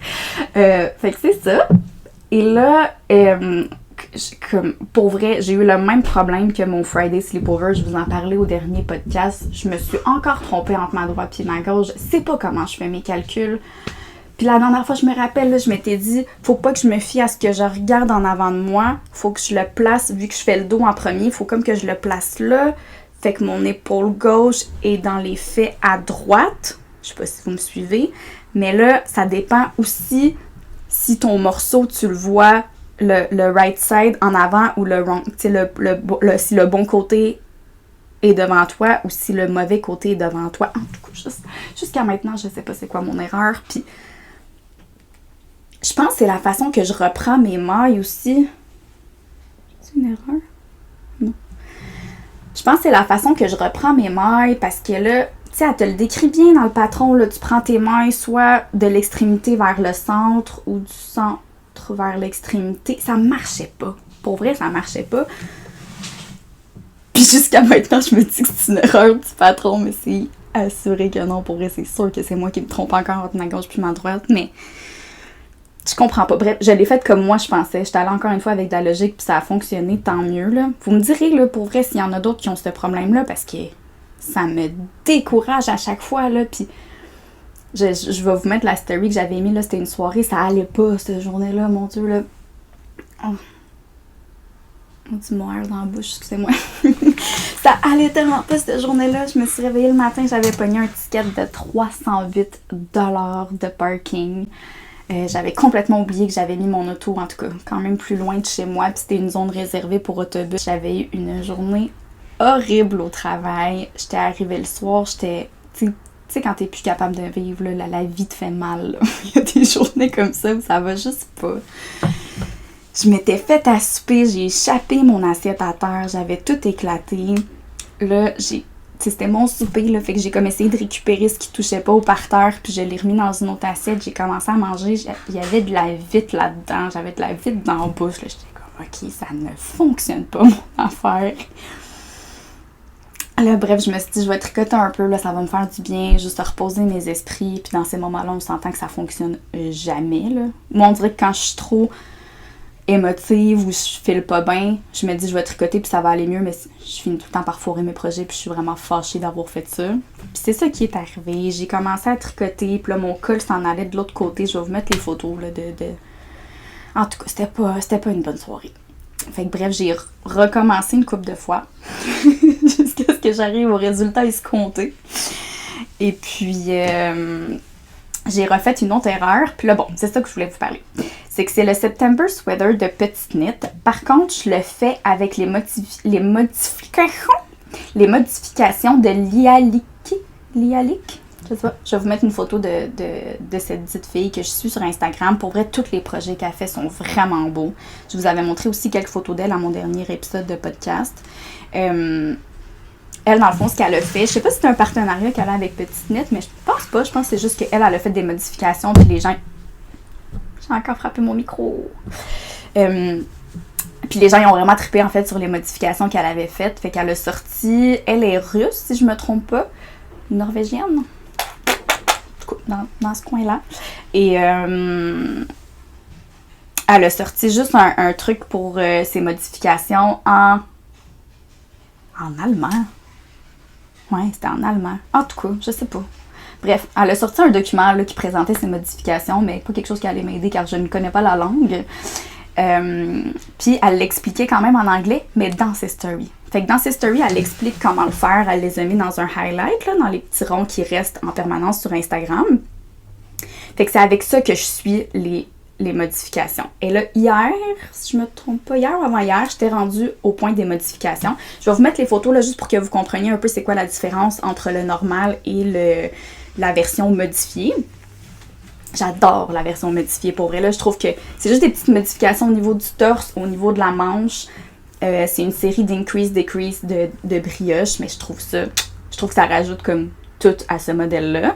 Fait que c'est ça. Et là, comme pour vrai, j'ai eu le même problème que mon Friday Sleepover. Je vous en parlais au dernier podcast. Je me suis encore trompée entre ma droite et ma gauche. Je sais pas comment je fais mes calculs. Puis la dernière fois, je me rappelle, là, je m'étais dit, faut pas que je me fie à ce que je regarde en avant de moi. Faut que je le place, vu que je fais le dos en premier, faut comme que je le place là. Fait que mon épaule gauche est dans les faits à droite. Je sais pas si vous me suivez. Mais là, ça dépend aussi si ton morceau, tu le vois le right side en avant ou le wrong, tu sais, si le bon côté est devant toi ou si le mauvais côté est devant toi. En tout cas, jusqu'à maintenant, je sais pas c'est quoi mon erreur. Puis, je pense que c'est la façon que je reprends mes mailles aussi. C'est une erreur? Non. Je pense que c'est la façon que je reprends mes mailles parce que là, tu sais, elle te le décrit bien dans le patron, là, tu prends tes mailles soit de l'extrémité vers le centre ou du centre vers l'extrémité. Ça marchait pas. Pour vrai, ça marchait pas. Puis jusqu'à maintenant, je me dis que c'est une erreur du patron, mais c'est assuré que non. Pour vrai, c'est sûr que c'est moi qui me trompe encore entre ma gauche puis ma droite, mais je comprends pas. Bref, je l'ai faite comme moi je pensais. J'étais allée encore une fois avec de la logique puis ça a fonctionné, tant mieux, là. Vous me direz, là, pour vrai, s'il y en a d'autres qui ont ce problème-là, parce que ça me décourage à chaque fois, là, puis je vais vous mettre la story que j'avais mis, là, c'était une soirée, ça allait pas, cette journée-là, mon Dieu, là. Oh. On dit moire dans la bouche, excusez-moi. Ça allait tellement pas, cette journée-là. Je me suis réveillée le matin, j'avais pogné un ticket de 308 $ de parking. J'avais complètement oublié que j'avais mis mon auto, en tout cas, quand même plus loin de chez moi, puis c'était une zone réservée pour autobus. J'avais eu une journée horrible au travail. J'étais arrivée le soir, j'étais... Tu sais, quand t'es plus capable de vivre, là, la vie te fait mal. Là. Il y a des journées comme ça où ça va juste pas. Je m'étais faite à souper, j'ai échappé mon assiette à terre, j'avais tout éclaté. Là, c'était mon souper, là, fait que j'ai comme essayé de récupérer ce qui touchait pas au parterre, puis je l'ai remis dans une autre assiette. J'ai commencé à manger, il y avait de la vitre là-dedans, j'avais de la vitre dans la bouche. Là, j'étais comme, ok, ça ne fonctionne pas, mon affaire. Là, bref, je me suis dit, je vais tricoter un peu, là, ça va me faire du bien, juste reposer mes esprits. Puis dans ces moments-là, on s'entend que ça fonctionne jamais, là. Moi, on dirait que quand je suis trop émotive ou je file pas bien, je me dis, je vais tricoter puis ça va aller mieux, mais je finis tout le temps par foirer mes projets puis je suis vraiment fâchée d'avoir fait ça. Puis c'est ça qui est arrivé. J'ai commencé à tricoter, puis là, mon col s'en allait de l'autre côté. Je vais vous mettre les photos, là, En tout cas, c'était pas une bonne soirée. Fait que bref, j'ai recommencé une couple de fois jusqu'à ce que j'arrive au résultat escompté. Et puis, j'ai refait une autre erreur. Puis là, bon, c'est ça que je voulais vous parler. C'est que c'est le September Sweater de Petite Knit. Par contre, je le fais avec les modifications de Lialic. Je sais pas. Je vais vous mettre une photo de cette dite fille que je suis sur Instagram. Pour vrai, tous les projets qu'elle fait sont vraiment beaux. Je vous avais montré aussi quelques photos d'elle à mon dernier épisode de podcast. Elle, dans le fond, ce qu'elle a fait, je sais pas si c'est un partenariat qu'elle a avec Petite Knit, mais je pense pas. Je pense que c'est juste qu'elle a fait des modifications, puis les gens... J'ai encore frappé mon micro. Puis les gens, ils ont vraiment trippé, en fait, sur les modifications qu'elle avait faites. Fait qu'elle a sorti... Elle est russe, si je me trompe pas. Norvégienne. Dans ce coin-là. Et elle a sorti juste un truc pour ses modifications en allemand. Ouais, c'était en allemand. En tout cas, je sais pas. Bref, elle a sorti un document là, qui présentait ses modifications, mais pas quelque chose qui allait m'aider car je ne connais pas la langue. Puis elle l'expliquait quand même en anglais, mais dans ses stories. Fait que dans ses stories, elle explique comment le faire. Elle les a mis dans un highlight, là, dans les petits ronds qui restent en permanence sur Instagram. Fait que c'est avec ça que je suis les modifications. Et là, hier, si je me trompe pas, hier ou avant-hier, j'étais rendue au point des modifications. Je vais vous mettre les photos là juste pour que vous compreniez un peu c'est quoi la différence entre le normal et la version modifiée. J'adore la version modifiée, pour vrai. Là, je trouve que c'est juste des petites modifications au niveau du torse, au niveau de la manche. C'est une série d'increase, decrease de brioche, mais je trouve que ça rajoute comme tout à ce modèle-là.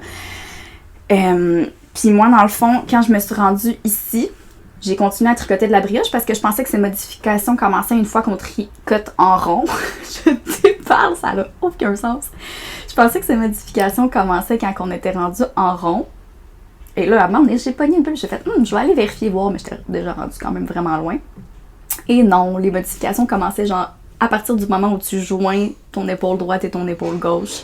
Puis moi, dans le fond, quand je me suis rendue ici, j'ai continué à tricoter de la brioche parce que je pensais que ces modifications commençaient une fois qu'on tricote en rond. Je te parle, ça n'a aucun sens. Je pensais que ces modifications commençaient quand on était rendu en rond. Et là, à un moment donné, j'ai pogné un peu, j'ai fait je vais aller vérifier, voir, mais j'étais déjà rendue quand même vraiment loin. Et non, les modifications commençaient genre à partir du moment où tu joins ton épaule droite et ton épaule gauche.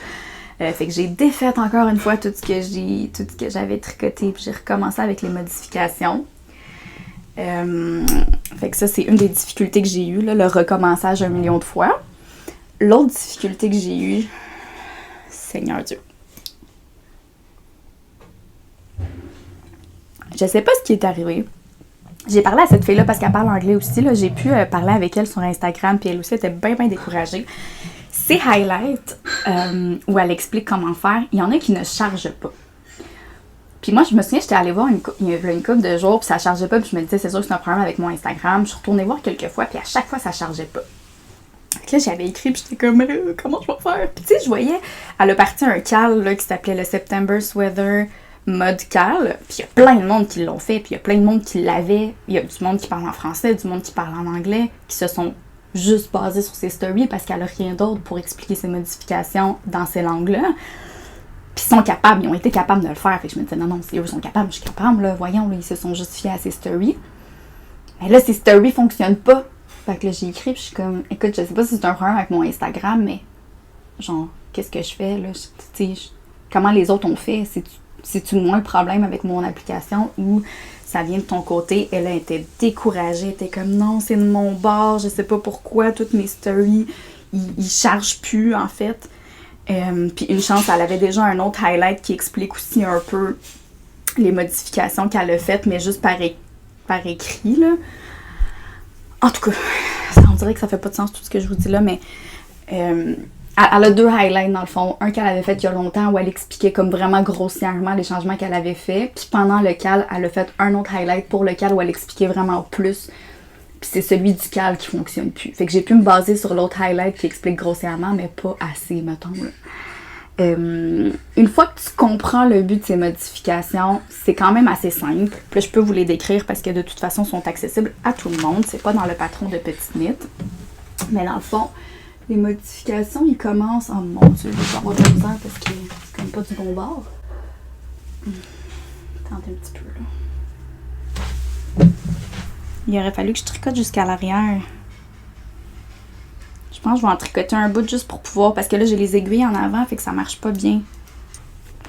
Fait que j'ai défait encore une fois tout ce que j'avais tricoté, puis j'ai recommencé avec les modifications. Fait que ça, c'est une des difficultés que j'ai eues, là, le recommençage 1 million de fois. L'autre difficulté que j'ai eue, Seigneur Dieu. Je sais pas ce qui est arrivé. J'ai parlé à cette fille-là parce qu'elle parle anglais aussi. Là. J'ai pu parler avec elle sur Instagram, puis elle aussi était bien découragée. Ces highlights où elle explique comment faire, il y en a qui ne chargent pas. Puis moi, je me souviens, j'étais allée voir une couple de jours, puis ça chargeait pas, puis je me disais, c'est sûr que c'est un problème avec mon Instagram. Je suis retournée voir quelques fois, puis à chaque fois, ça chargeait pas. Puis là, j'avais écrit, puis j'étais comme, comment je vais faire? Puis tu sais, je voyais, elle a parti un cal là, qui s'appelait le September Sweater Mode Cal, puis il y a plein de monde qui l'ont fait, puis il y a plein de monde qui l'avait. Il y a du monde qui parle en français, du monde qui parle en anglais, qui se sont juste basés sur ses stories parce qu'elle a rien d'autre pour expliquer ses modifications dans ces langues-là. Puis ils sont capables, ils ont été capables de le faire. Fait que je me disais, non, si eux sont capables, je suis capable, là, voyons, là, ils se sont justifiés à ces stories. Mais là, ces stories fonctionnent pas. Fait que là, j'ai écrit, puis je suis comme, écoute, je sais pas si c'est un problème avec mon Instagram, mais genre, qu'est-ce que je fais, là? Tu sais, comment les autres ont fait? C'est-tu moins le problème avec mon application ou ça vient de ton côté? Elle était découragée, elle était comme non, c'est de mon bord, je sais pas pourquoi, toutes mes stories, ils chargent plus en fait. Puis une chance, elle avait déjà un autre highlight qui explique aussi un peu les modifications qu'elle a faites, mais juste par écrit, là. En tout cas, on dirait que ça fait pas de sens tout ce que je vous dis là, mais elle a 2 highlights dans le fond. Un qu'elle avait fait il y a longtemps où elle expliquait comme vraiment grossièrement les changements qu'elle avait fait. Puis pendant le cal, elle a fait un autre highlight pour le cal où elle expliquait vraiment plus. Puis c'est celui du cal qui fonctionne plus. Fait que j'ai pu me baser sur l'autre highlight qui explique grossièrement, mais pas assez, mettons. Là. Une fois que tu comprends le but de ces modifications, c'est quand même assez simple. Puis là, je peux vous les décrire parce que de toute façon, ils sont accessibles à tout le monde. C'est pas dans le patron de Petite Knit. Mais dans le fond, Les modifications, ils commencent... Oh mon Dieu, je vais avoir de la misère parce que c'est comme pas du bon bord. Attendez un petit peu, là. Il aurait fallu que je tricote jusqu'à l'arrière. Je pense que je vais en tricoter un bout juste pour pouvoir... Parce que là, j'ai les aiguilles en avant, fait que ça marche pas bien.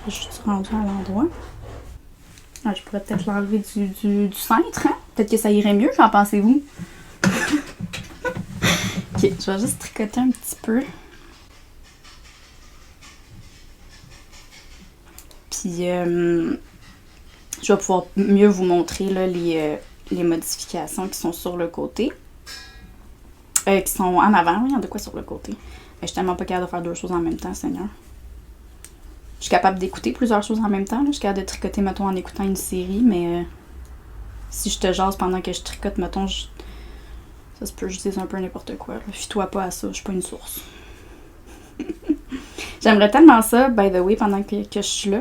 Je suis rendue à l'endroit. Ah, je pourrais peut-être l'enlever du centre, hein? Peut-être que ça irait mieux, qu'en pensez-vous? Ok, je vais juste tricoter un petit peu. Puis, je vais pouvoir mieux vous montrer là, les modifications qui sont sur le côté. Qui sont en avant, oui, il y en a de quoi sur le côté. Mais je suis tellement pas capable de faire deux choses en même temps, Seigneur. Je suis capable d'écouter plusieurs choses en même temps. Là. Je suis capable de tricoter, mettons, en écoutant une série, mais si je te jase pendant que je tricote, mettons, ça se peut que je dise un peu n'importe quoi. Fie-toi pas à ça, je suis pas une source. J'aimerais tellement ça, by the way, pendant que je suis là.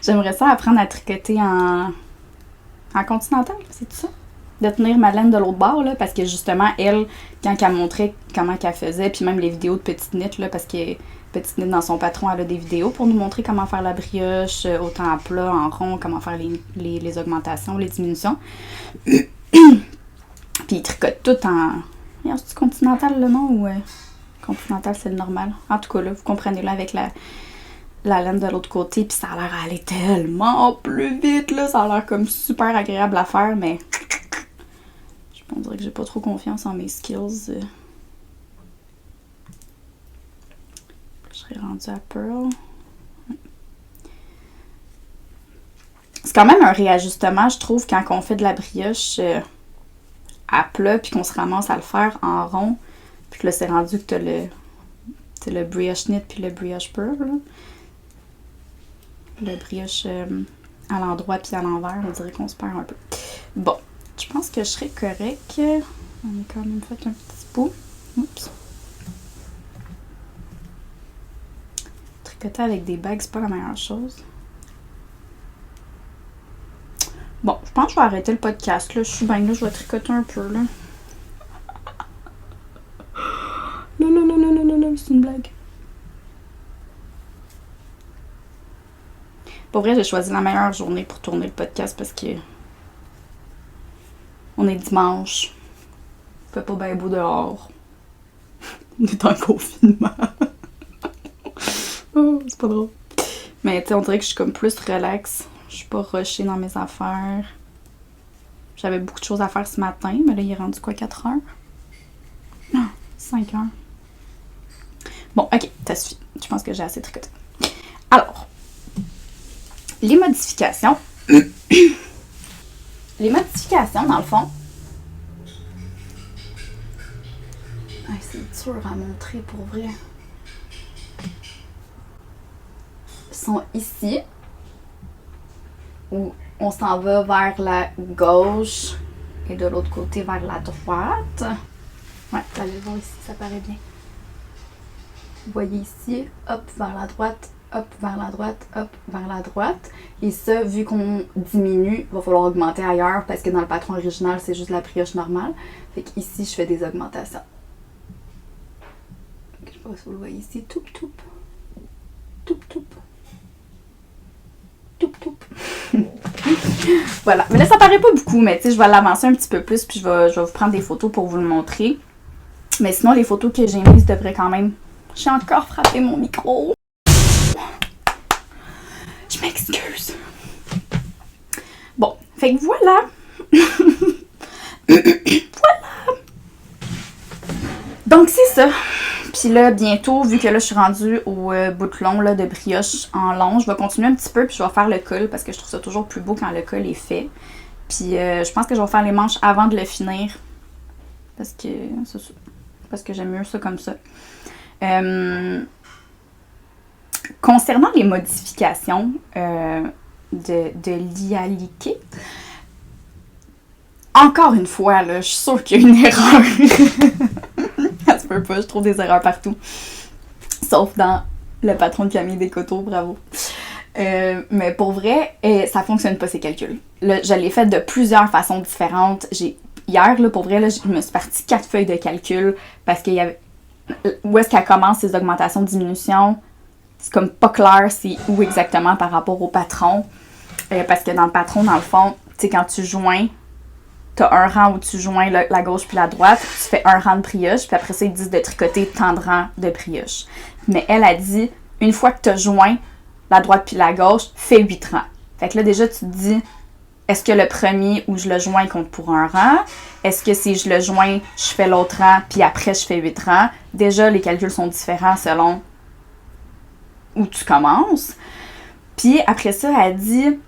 J'aimerais ça apprendre à tricoter en continental, c'est tout ça? De tenir ma laine de l'autre bord, là, parce que justement, elle, quand elle montrait comment qu'elle faisait, puis même les vidéos de Petite Knit, là, parce que Petite Knit, dans son patron, elle a des vidéos pour nous montrer comment faire la brioche, autant en plat, en rond, comment faire les augmentations, les diminutions. Puis ils tricotent tout en... C'est-tu continental, le nom, ou... Continental, c'est le normal. En tout cas, là, vous comprenez, là, avec la laine de l'autre côté, puis ça a l'air d'aller tellement plus vite, là. Ça a l'air comme super agréable à faire, mais... On dirait que j'ai pas trop confiance en mes skills. Je serais rendue à Pearl. C'est quand même un réajustement, je trouve, quand on fait de la brioche à plat, puis qu'on se ramasse à le faire en rond. Puis que là, c'est rendu que t'as le brioche knit puis le brioche pearl. Là. Le brioche à l'endroit puis à l'envers, on dirait qu'on se perd un peu. Bon. Je pense que je serais correct. On a quand même fait un petit bout. Oups. Tricoter avec des bagues, c'est pas la meilleure chose. Bon, je pense que je vais arrêter le podcast. Là. Je suis bien là, je vais tricoter un peu. Là. Non, c'est une blague. Pour vrai, j'ai choisi la meilleure journée pour tourner le podcast parce que on est dimanche. Il fait pas bien beau dehors. On est en confinement. Oh, c'est pas drôle. Mais tu sais, on dirait que je suis comme plus relax. Je suis pas rushée dans mes affaires. J'avais beaucoup de choses à faire ce matin, mais là, il est rendu quoi, 4 heures? Non, 5 heures. Bon, ok, ça suffit. Je pense que j'ai assez tricoté. Alors, les modifications. Les modifications, dans le fond, c'est dur à montrer pour vrai, sont ici, où on s'en va vers la gauche et de l'autre côté vers la droite. Ouais, vous allez le voir ici, ça paraît bien. Vous voyez ici, hop, vers la droite, hop, vers la droite, hop, vers la droite. Et ça, vu qu'on diminue, il va falloir augmenter ailleurs parce que dans le patron original, c'est juste la brioche normale. Fait qu'ici, je fais des augmentations. Je sais pas si vous le voyez ici. Toup, toup. Toup, toup. Toup, toup. Voilà. Mais là, ça paraît pas beaucoup, mais tu sais, je vais l'avancer un petit peu plus puis je vais vous prendre des photos pour vous le montrer. Mais sinon, les photos que j'ai mises devraient quand même... J'ai encore frappé mon micro. Je m'excuse. Bon, fait que voilà. Voilà. Donc, c'est ça. Puis là, bientôt, vu que là, je suis rendue au boutelon là, de brioche en long, je vais continuer un petit peu, puis je vais faire le col, parce que je trouve ça toujours plus beau quand le col est fait. Puis je pense que je vais faire les manches avant de le finir. Parce que c'est ça. Parce que j'aime mieux ça comme ça. Concernant les modifications de l'IALIKE, encore une fois, là, je suis sûre qu'il y a une erreur. Ça se peut pas, je trouve des erreurs partout. Sauf dans le patron de Camille Descoteaux, bravo. Mais pour vrai, ça fonctionne pas ces calculs. Là, je l'ai fait de plusieurs façons différentes. J'ai hier, là, pour vrai, là, je me suis partie 4 feuilles de calcul parce qu'il y avait... Où est-ce qu'elle commence ces augmentations-diminutions? C'est comme pas clair, c'est où exactement par rapport au patron. Parce que dans le patron, dans le fond, tu sais, quand tu joins, t'as un rang où tu joins la gauche puis la droite, tu fais un rang de brioche, puis après ça, ils disent de tricoter tant de rangs de brioche. Mais elle a dit, une fois que t'as joint la droite puis la gauche, fais 8 rangs. Fait que là, déjà, tu te dis, est-ce que le premier où je le joins compte pour un rang? Est-ce que si je le joins, je fais l'autre rang, puis après, je fais 8 rangs? Déjà, les calculs sont différents selon où tu commences. Puis après ça, elle dit,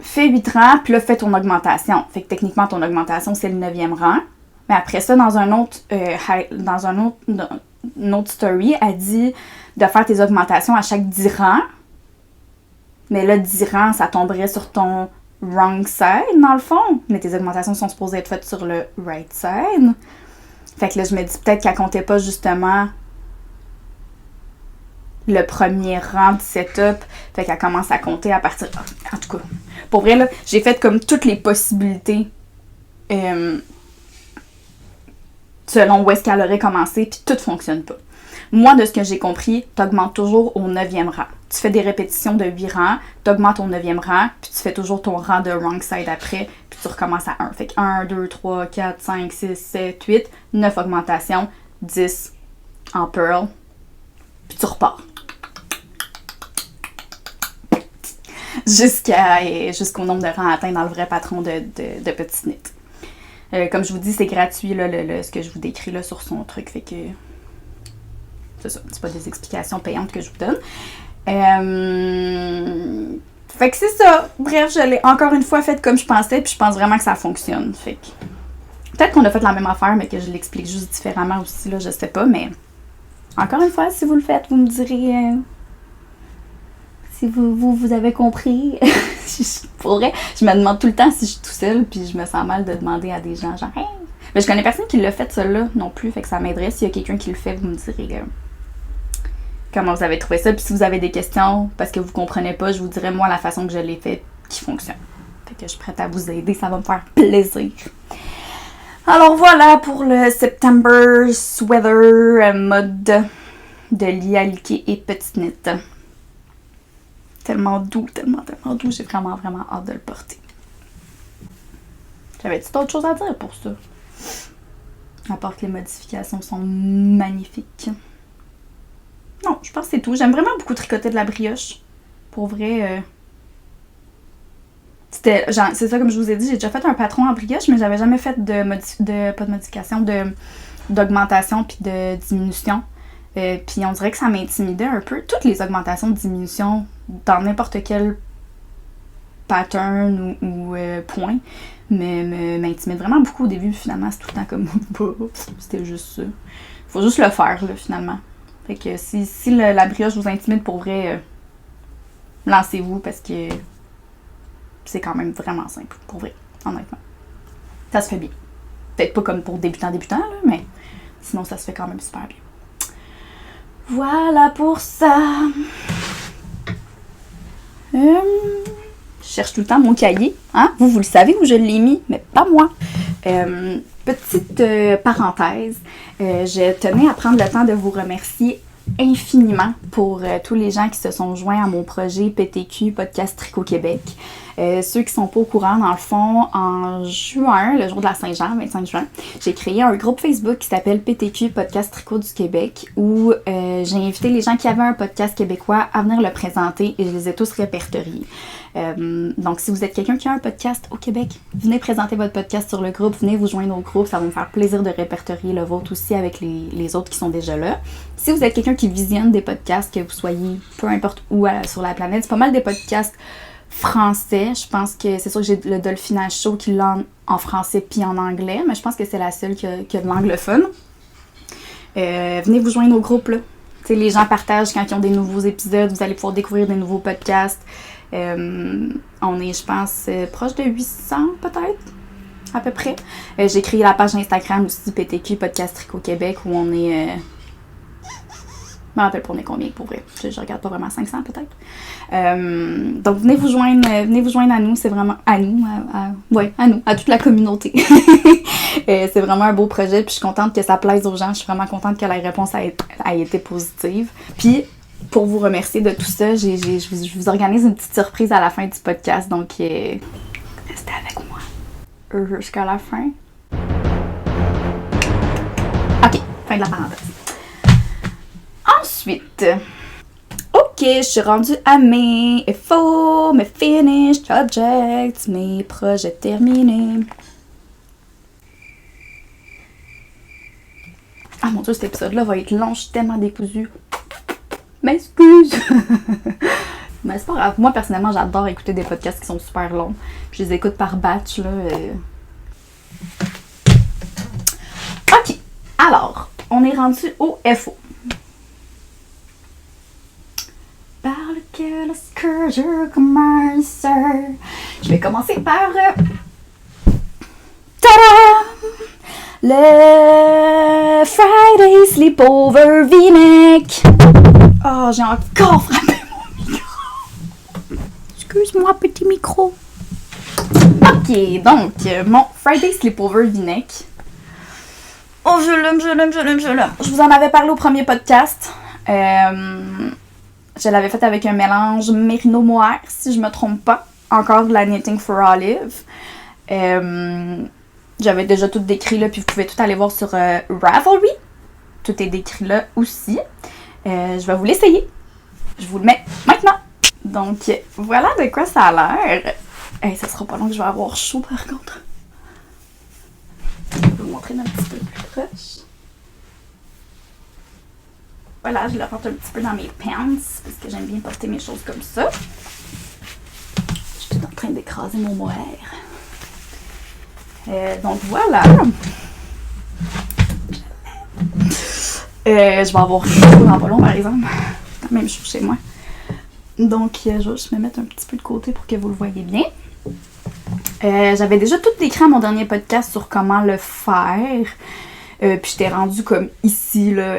fais 8 rangs, puis là, fais ton augmentation. Fait que techniquement, ton augmentation, c'est le 9e rang. Mais après ça, dans un autre story, elle dit de faire tes augmentations à chaque 10 rangs. Mais là, 10 rangs, ça tomberait sur ton wrong side, dans le fond. Mais tes augmentations sont supposées être faites sur le right side. Fait que là, je me dis peut-être qu'elle comptait pas justement le premier rang du setup. Fait qu'elle commence à compter à partir... En tout cas, pour vrai, là, j'ai fait comme toutes les possibilités selon où est-ce qu'elle aurait commencé, puis tout fonctionne pas. Moi, de ce que j'ai compris, tu augmentes toujours au 9e rang. Tu fais des répétitions de 8 rangs, tu augmentes au 9e rang, puis tu fais toujours ton rang de wrong side après, puis tu recommences à 1. Fait que 1, 2, 3, 4, 5, 6, 7, 8, 9 augmentations, 10 en pearl, puis tu repars. Jusqu'au nombre de rangs atteints dans le vrai patron de petits knits. Comme je vous dis, c'est gratuit, là, ce que je vous décris là, sur son truc. Fait que c'est ça, c'est pas des explications payantes que je vous donne. Fait que c'est ça. Bref, je l'ai encore une fois faite comme je pensais, puis je pense vraiment que ça fonctionne. Fait que peut-être qu'on a fait la même affaire, mais que je l'explique juste différemment aussi, là, je sais pas, mais encore une fois, si vous le faites, vous me direz... Si vous avez compris, pour vrai, je me demande tout le temps si je suis tout seule, puis je me sens mal de demander à des gens, genre, hey! Mais je connais personne qui l'a fait, celle-là, non plus, fait que ça m'aiderait. S'il y a quelqu'un qui le fait, vous me direz comment vous avez trouvé ça, puis si vous avez des questions, parce que vous comprenez pas, je vous dirai, moi, la façon que je l'ai fait, qui fonctionne. Fait que je suis prête à vous aider, ça va me faire plaisir. Alors voilà pour le September Sweater mode de Lia Liké et Petite Knit. Tellement doux, tellement doux. J'ai vraiment hâte de le porter. J'avais-tu d'autres choses à dire pour ça? À part que les modifications sont magnifiques. Non, je pense que c'est tout. J'aime vraiment beaucoup tricoter de la brioche. Pour vrai, c'est ça, comme je vous ai dit, j'ai déjà fait un patron en brioche, mais j'avais jamais fait d'augmentation puis de diminution. Puis on dirait que ça m'intimidait un peu. Toutes les augmentations de diminution dans n'importe quel pattern ou point m'intimide vraiment beaucoup au début. Finalement, c'est tout le temps comme c'était juste ça. Faut juste le faire, là, finalement. Fait que si la brioche vous intimide pour vrai, lancez-vous parce que c'est quand même vraiment simple, pour vrai, honnêtement. Ça se fait bien. Peut-être pas comme pour débutants, là, mais sinon ça se fait quand même super bien. Voilà pour ça. Je cherche tout le temps mon cahier. Hein? Vous le savez où je l'ai mis, mais pas moi. Petite parenthèse. Je tenais à prendre le temps de vous remercier infiniment pour tous les gens qui se sont joints à mon projet PTQ Podcast Tricot Québec. Ceux qui sont pas au courant, dans le fond, en juin, le jour de la Saint-Jean, 25 juin, j'ai créé un groupe Facebook qui s'appelle PTQ Podcast Tricot du Québec où j'ai invité les gens qui avaient un podcast québécois à venir le présenter et je les ai tous répertoriés. Donc, si vous êtes quelqu'un qui a un podcast au Québec, venez présenter votre podcast sur le groupe, venez vous joindre au groupe, ça va me faire plaisir de répertorier le vôtre aussi avec les autres qui sont déjà là. Si vous êtes quelqu'un qui visionne des podcasts, que vous soyez peu importe où sur la planète, c'est pas mal des podcasts français. Je pense que c'est sûr que j'ai le Dolphinage Show qui l'a en français puis en anglais, mais je pense que c'est la seule qui a de l'anglophone. Venez vous joindre au groupe, là. T'sais, les gens partagent quand ils ont des nouveaux épisodes, vous allez pouvoir découvrir des nouveaux podcasts. On est, je pense, proche de 800 peut-être, à peu près. J'ai créé la page Instagram aussi, PTQ Podcast Tricot Québec, où on est Je me rappelle pas on est combien pour vrai. Je regarde pas vraiment 500 peut-être. Donc venez vous joindre à nous, c'est vraiment à nous, à nous, à toute la communauté. C'est vraiment un beau projet, puis je suis contente que ça plaise aux gens. Je suis vraiment contente que la réponse a été positive. Puis pour vous remercier de tout ça, je vous organise une petite surprise à la fin du podcast, donc restez avec moi jusqu'à la fin. Ok, fin de la parenthèse. Ensuite, ok, je suis rendue à mes FO, mes finished objects, mes projets terminés. Ah mon dieu, cet épisode-là va être long, je suis tellement décousue. M'excuse! Mais c'est pas grave. Moi, personnellement, j'adore écouter des podcasts qui sont super longs. Je les écoute par batch, là. Ok, alors, on est rendu au FO. Par lequel est-ce que je commence? Je vais commencer par... Tada! Le Friday Sleepover V-neck. Oh, j'ai encore frappé mon micro. Excuse-moi, petit micro. Ok, donc, mon Friday Sleepover V-neck. Oh, je l'aime. Je vous en avais parlé au premier podcast. Je l'avais fait avec un mélange mérino mohair, si je me trompe pas. Encore de la Knitting for Olive. J'avais déjà tout décrit là, puis vous pouvez tout aller voir sur Ravelry. Tout est décrit là aussi. Je vais vous l'essayer. Je vous le mets maintenant. Donc, voilà de quoi ça a l'air. Ça sera pas long que je vais avoir chaud par contre. Je vais vous montrer un petit peu plus proche. Voilà, je le rentre un petit peu dans mes pants parce que j'aime bien porter mes choses comme ça. Je suis en train d'écraser mon mohair. Donc voilà. Je vais avoir chaud dans pas long par exemple. Quand même chaud chez moi. Donc je vais juste me mettre un petit peu de côté pour que vous le voyez bien. J'avais déjà tout décrit à mon dernier podcast sur comment le faire. Puis j'étais rendue comme ici là.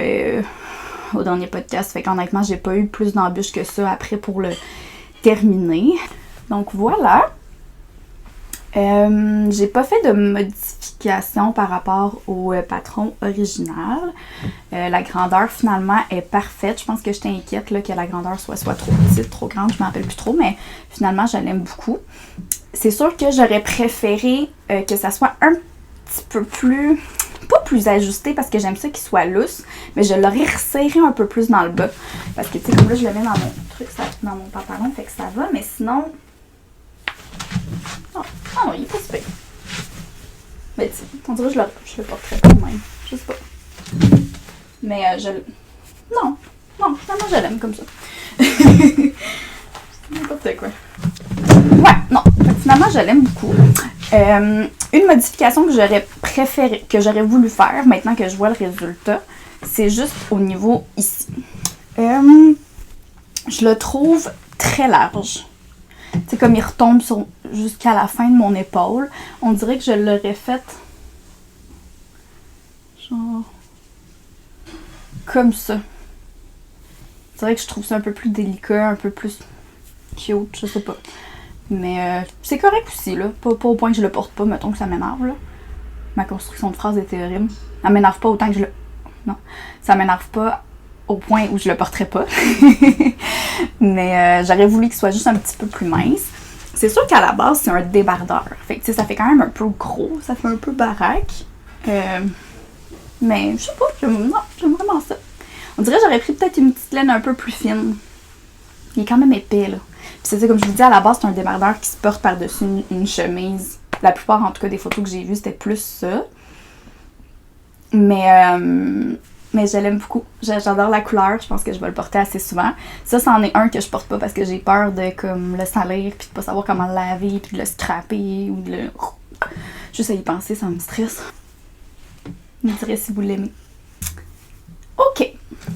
Au dernier podcast. Fait qu'honnêtement, j'ai pas eu plus d'embûches que ça après pour le terminer. Donc voilà. J'ai pas fait de modification par rapport au patron original. La grandeur finalement est parfaite. Je pense que j'étais inquiète là, que la grandeur soit trop petite, trop grande. Je m'en rappelle plus trop, mais finalement, je l'aime beaucoup. C'est sûr que j'aurais préféré que ça soit un petit peu plus... pas plus ajusté parce que j'aime ça qu'il soit lousse, mais je l'aurais resserré un peu plus dans le bas. Parce que tu sais, comme là, je le mets dans mon truc, dans mon pantalon, fait que ça va, mais sinon... Oh, il est pas super. Mais tu sais, on dirait que je le porterais pas même. Je sais pas. Mais Non, finalement, je l'aime comme ça. N'importe quoi. Ouais, non. Finalement, je l'aime beaucoup. Une modification que j'aurais préféré, que j'aurais voulu faire, maintenant que je vois le résultat, c'est juste au niveau ici. Je le trouve très large. C'est comme il retombe jusqu'à la fin de mon épaule. On dirait que je l'aurais fait genre comme ça. C'est vrai que je trouve ça un peu plus délicat, un peu plus cute, je sais pas. Mais c'est correct aussi, là. Pas au point que je le porte pas, mettons que ça m'énerve, là. Ma construction de phrase était horrible. Ça m'énerve pas autant que je le... Non. Ça m'énerve pas au point où je le porterais pas. Mais j'aurais voulu qu'il soit juste un petit peu plus mince. C'est sûr qu'à la base, c'est un débardeur. Fait que, tu sais, ça fait quand même un peu gros. Ça fait un peu baraque. Mais, je sais pas, j'aime vraiment ça. On dirait que j'aurais pris peut-être une petite laine un peu plus fine. Il est quand même épais, là. Puis c'est comme je vous dis, à la base, c'est un débardeur qui se porte par-dessus une chemise. La plupart, en tout cas, des photos que j'ai vues, c'était plus ça. Mais je l'aime beaucoup. J'adore la couleur. Je pense que je vais le porter assez souvent. Ça, c'en est un que je porte pas parce que j'ai peur de comme le salir puis de pas savoir comment le laver puis de le scraper ou de le... Juste à y penser, ça me stresse. Vous me direz si vous l'aimez. OK.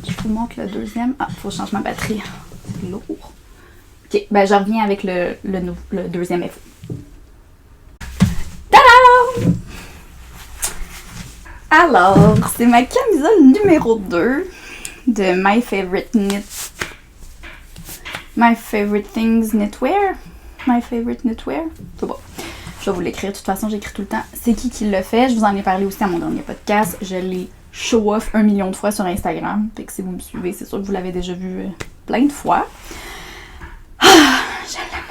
Je vous montre le deuxième. Ah, faut que je change ma batterie. C'est lourd. OK. Ben, je reviens avec le deuxième effet. Tadam! Alors, c'est ma camisole numéro 2. de My Favorite Things Knitwear. My Favorite Knitwear. C'est bon. Je vais vous l'écrire. De toute façon, j'écris tout le temps. C'est qui l'a fait? Je vous en ai parlé aussi à mon dernier podcast. Je l'ai show-off 1 million de fois sur Instagram. Fait que si vous me suivez, c'est sûr que vous l'avez déjà vu plein de fois. Ah, je l'aime.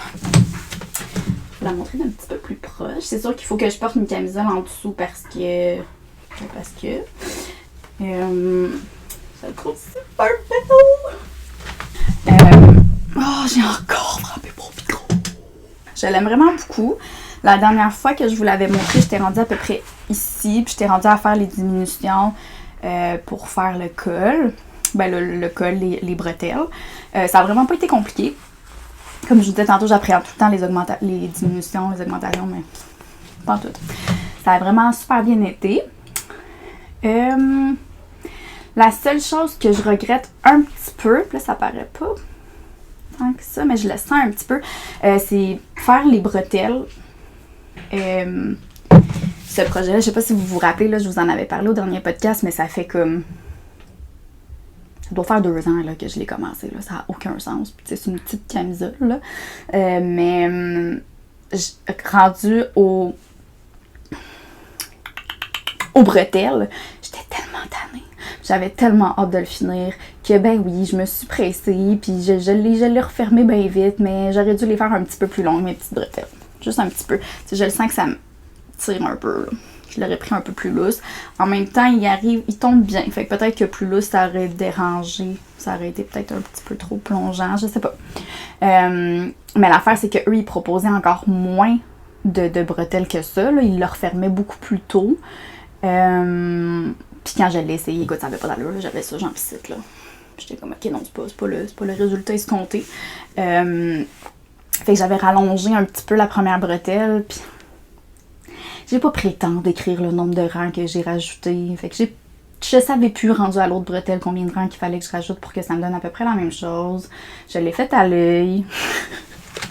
Je vais la montrer d'un petit peu plus proche. C'est sûr qu'il faut que je porte une camisole en dessous parce que ça le trouve super belle. Oh, j'ai encore frappé mon micro. Je l'aime vraiment beaucoup. La dernière fois que je vous l'avais montré, j'étais rendue à peu près ici, puis j'étais rendue à faire les diminutions pour faire le col. Ben le col, les bretelles. Ça a vraiment pas été compliqué. Comme je vous disais tantôt, j'appréhende tout le temps les diminutions, les augmentations, mais pas tout. Ça a vraiment super bien été. La seule chose que je regrette un petit peu, puis là ça paraît pas tant que ça, mais je le sens un petit peu, c'est faire les bretelles. Ce projet-là, je sais pas si vous vous rappelez, là, je vous en avais parlé au dernier podcast, mais ça fait comme... Ça doit faire 2 ans là, que je l'ai commencé, là. Ça n'a aucun sens. Puis, c'est une petite camisole, là. Mais rendu aux bretelles, j'étais tellement tannée. J'avais tellement hâte de le finir que, ben oui, je me suis pressée, puis je l'ai refermé bien vite, mais j'aurais dû les faire un petit peu plus longues, mes petites bretelles. Juste un petit peu. T'sais, je le sens que ça me tire un peu, là. Je l'aurais pris un peu plus lousse. En même temps, il tombe bien. Fait que peut-être que plus lousse, ça aurait dérangé. Ça aurait été peut-être un petit peu trop plongeant, je sais pas. Mais l'affaire, c'est qu'eux, ils proposaient encore moins de bretelles que ça, là. Ils le refermaient beaucoup plus tôt. Puis quand je l'ai essayé, écoute, ça avait pas d'allure. J'avais ça, j'en pissite, là. J'étais comme, ok, non, c'est pas le résultat escompté. Fait que j'avais rallongé un petit peu la première bretelle, puis j'ai pas pris le temps d'écrire le nombre de rangs que j'ai rajouté. Fait que je savais plus, rendu à l'autre bretelle, combien de rangs qu'il fallait que je rajoute pour que ça me donne à peu près la même chose. Je l'ai fait à l'œil.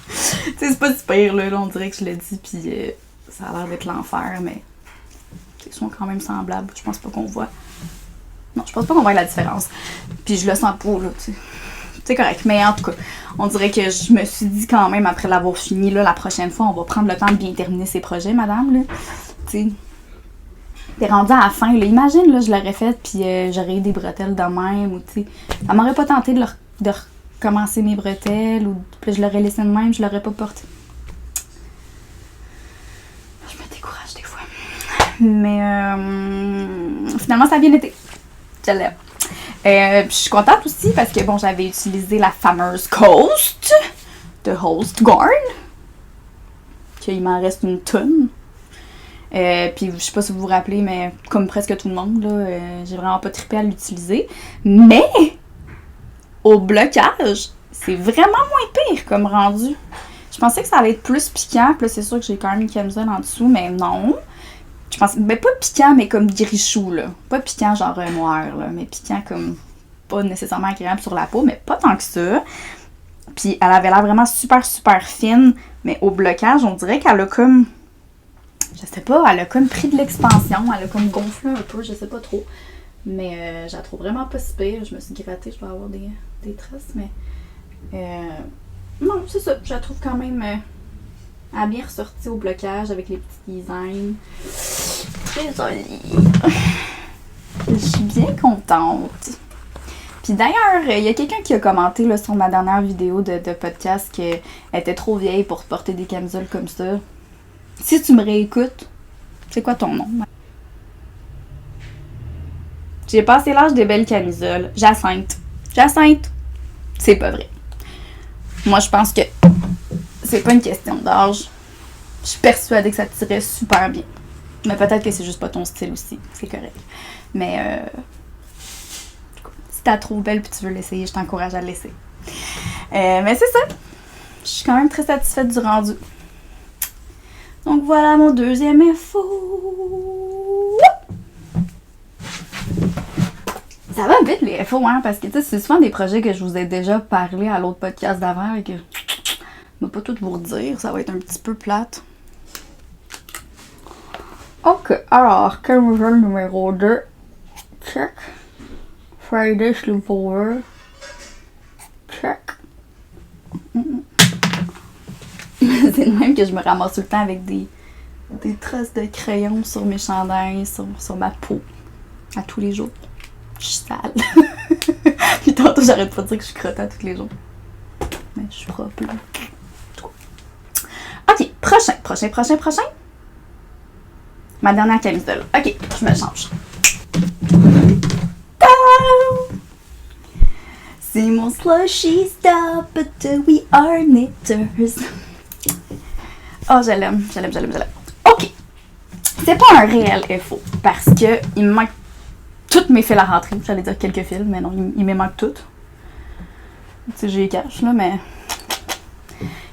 Tu sais, c'est pas super, là, on dirait que je l'ai dit, puis ça a l'air d'être l'enfer, mais ils sont quand même semblables. Je pense pas qu'on voit. Non, je pense pas qu'on voit la différence. Puis je le sens pas, là, tu sais. C'est correct, mais en tout cas, on dirait que je me suis dit quand même, après l'avoir fini, là, la prochaine fois, on va prendre le temps de bien terminer ces projets, madame, là. Tu sais, t'es rendue à la fin, là. Imagine, là, je l'aurais fait, puis j'aurais eu des bretelles de même, ou tu sais, ça m'aurait pas tenté de recommencer mes bretelles, ou puis je l'aurais laissé de même, je l'aurais pas porté. Je me décourage des fois. Mais finalement, ça a bien été. Je l'aime. Je suis contente aussi parce que bon, j'avais utilisé la fameuse Coast de Host Garn. Qu'il m'en reste une tonne. Puis je sais pas si vous vous rappelez, mais comme presque tout le monde, là, j'ai vraiment pas trippé à l'utiliser. Mais au blocage, c'est vraiment moins pire comme rendu. Je pensais que ça allait être plus piquant. Puis là, c'est sûr que j'ai quand même une camisole en dessous, mais non. Je pense, ben pas piquant, mais comme grichou, là. Pas piquant genre noir, là, mais piquant comme pas nécessairement agréable sur la peau, mais pas tant que ça. Puis elle avait l'air vraiment super, super fine, mais au blocage, on dirait qu'elle a comme, je sais pas, elle a comme pris de l'expansion, elle a comme gonflé un peu, je sais pas trop. Mais je la trouve vraiment pas si pire. Je me suis grattée, je dois avoir des traces, mais non, c'est ça, je la trouve quand même... Elle a bien ressorti au blocage avec les petits designs. Très jolie. Je suis bien contente. Puis d'ailleurs, il y a quelqu'un qui a commenté là, sur ma dernière vidéo de podcast qu'elle était trop vieille pour porter des camisoles comme ça. Si tu me réécoutes, c'est quoi ton nom? J'ai passé l'âge des belles camisoles. Jacinthe. Jacinthe. C'est pas vrai. Moi, je pense que c'est pas une question d'âge. Je suis persuadée que ça te tirait super bien. Mais peut-être que c'est juste pas ton style aussi. C'est correct. Mais si t'as trop belle et tu veux l'essayer, je t'encourage à le laisser. Mais c'est ça. Je suis quand même très satisfaite du rendu. Donc voilà mon deuxième FO. Ça va vite les FO, hein, parce que c'est souvent des projets que je vous ai déjà parlé à l'autre podcast d'avant et que je ne vais pas tout vous redire, ça va être un petit peu plate. Ok, alors, camisole numéro 2. Check. Friday Sleepover. Check. C'est de même que je me ramasse tout le temps avec des traces de crayon sur mes chandails, sur ma peau. À tous les jours. Je suis sale. Puis tantôt, j'arrête pas de dire que je suis crottée à tous les jours. Mais je suis propre, là. Ok, prochain. Ma dernière camisole. Ok, je me change. C'est mon slushy stop, but we are knitters. Oh, je l'aime. Ok. C'est pas un réel FO parce que il me manque toutes mes fils à rentrer. J'allais dire quelques fils, mais non, il me manque toutes. Tu sais, j'ai les cache là, mais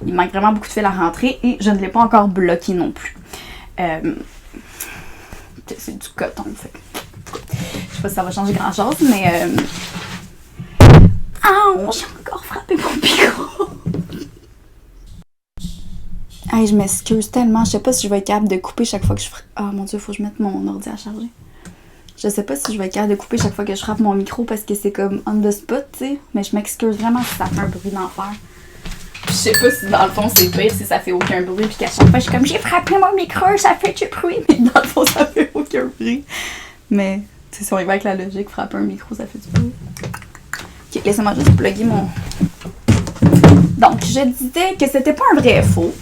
il me manque vraiment beaucoup de fils à rentrer et je ne l'ai pas encore bloqué non plus. C'est du coton, fait. Je sais pas si ça va changer grand chose, mais j'ai encore frappé mon micro. Hey, je m'excuse tellement. Je sais pas si je vais être capable de couper chaque fois que je frappe. Oh mon dieu, faut que je mette mon ordi à charger. Je sais pas si je vais être capable de couper chaque fois que je frappe mon micro parce que c'est comme on the spot, tu sais. Mais je m'excuse vraiment si ça fait un bruit d'enfer. Je sais pas si dans le fond c'est pire si ça fait aucun bruit puis qu'à chaque fois je suis comme j'ai frappé mon micro, ça fait du bruit. Mais dans le fond ça fait aucun bruit. Mais tu sais, si on y va avec la logique, frapper un micro ça fait du bruit. Ok, laissez-moi juste plugger mon. Donc, je disais que c'était pas un vrai faux.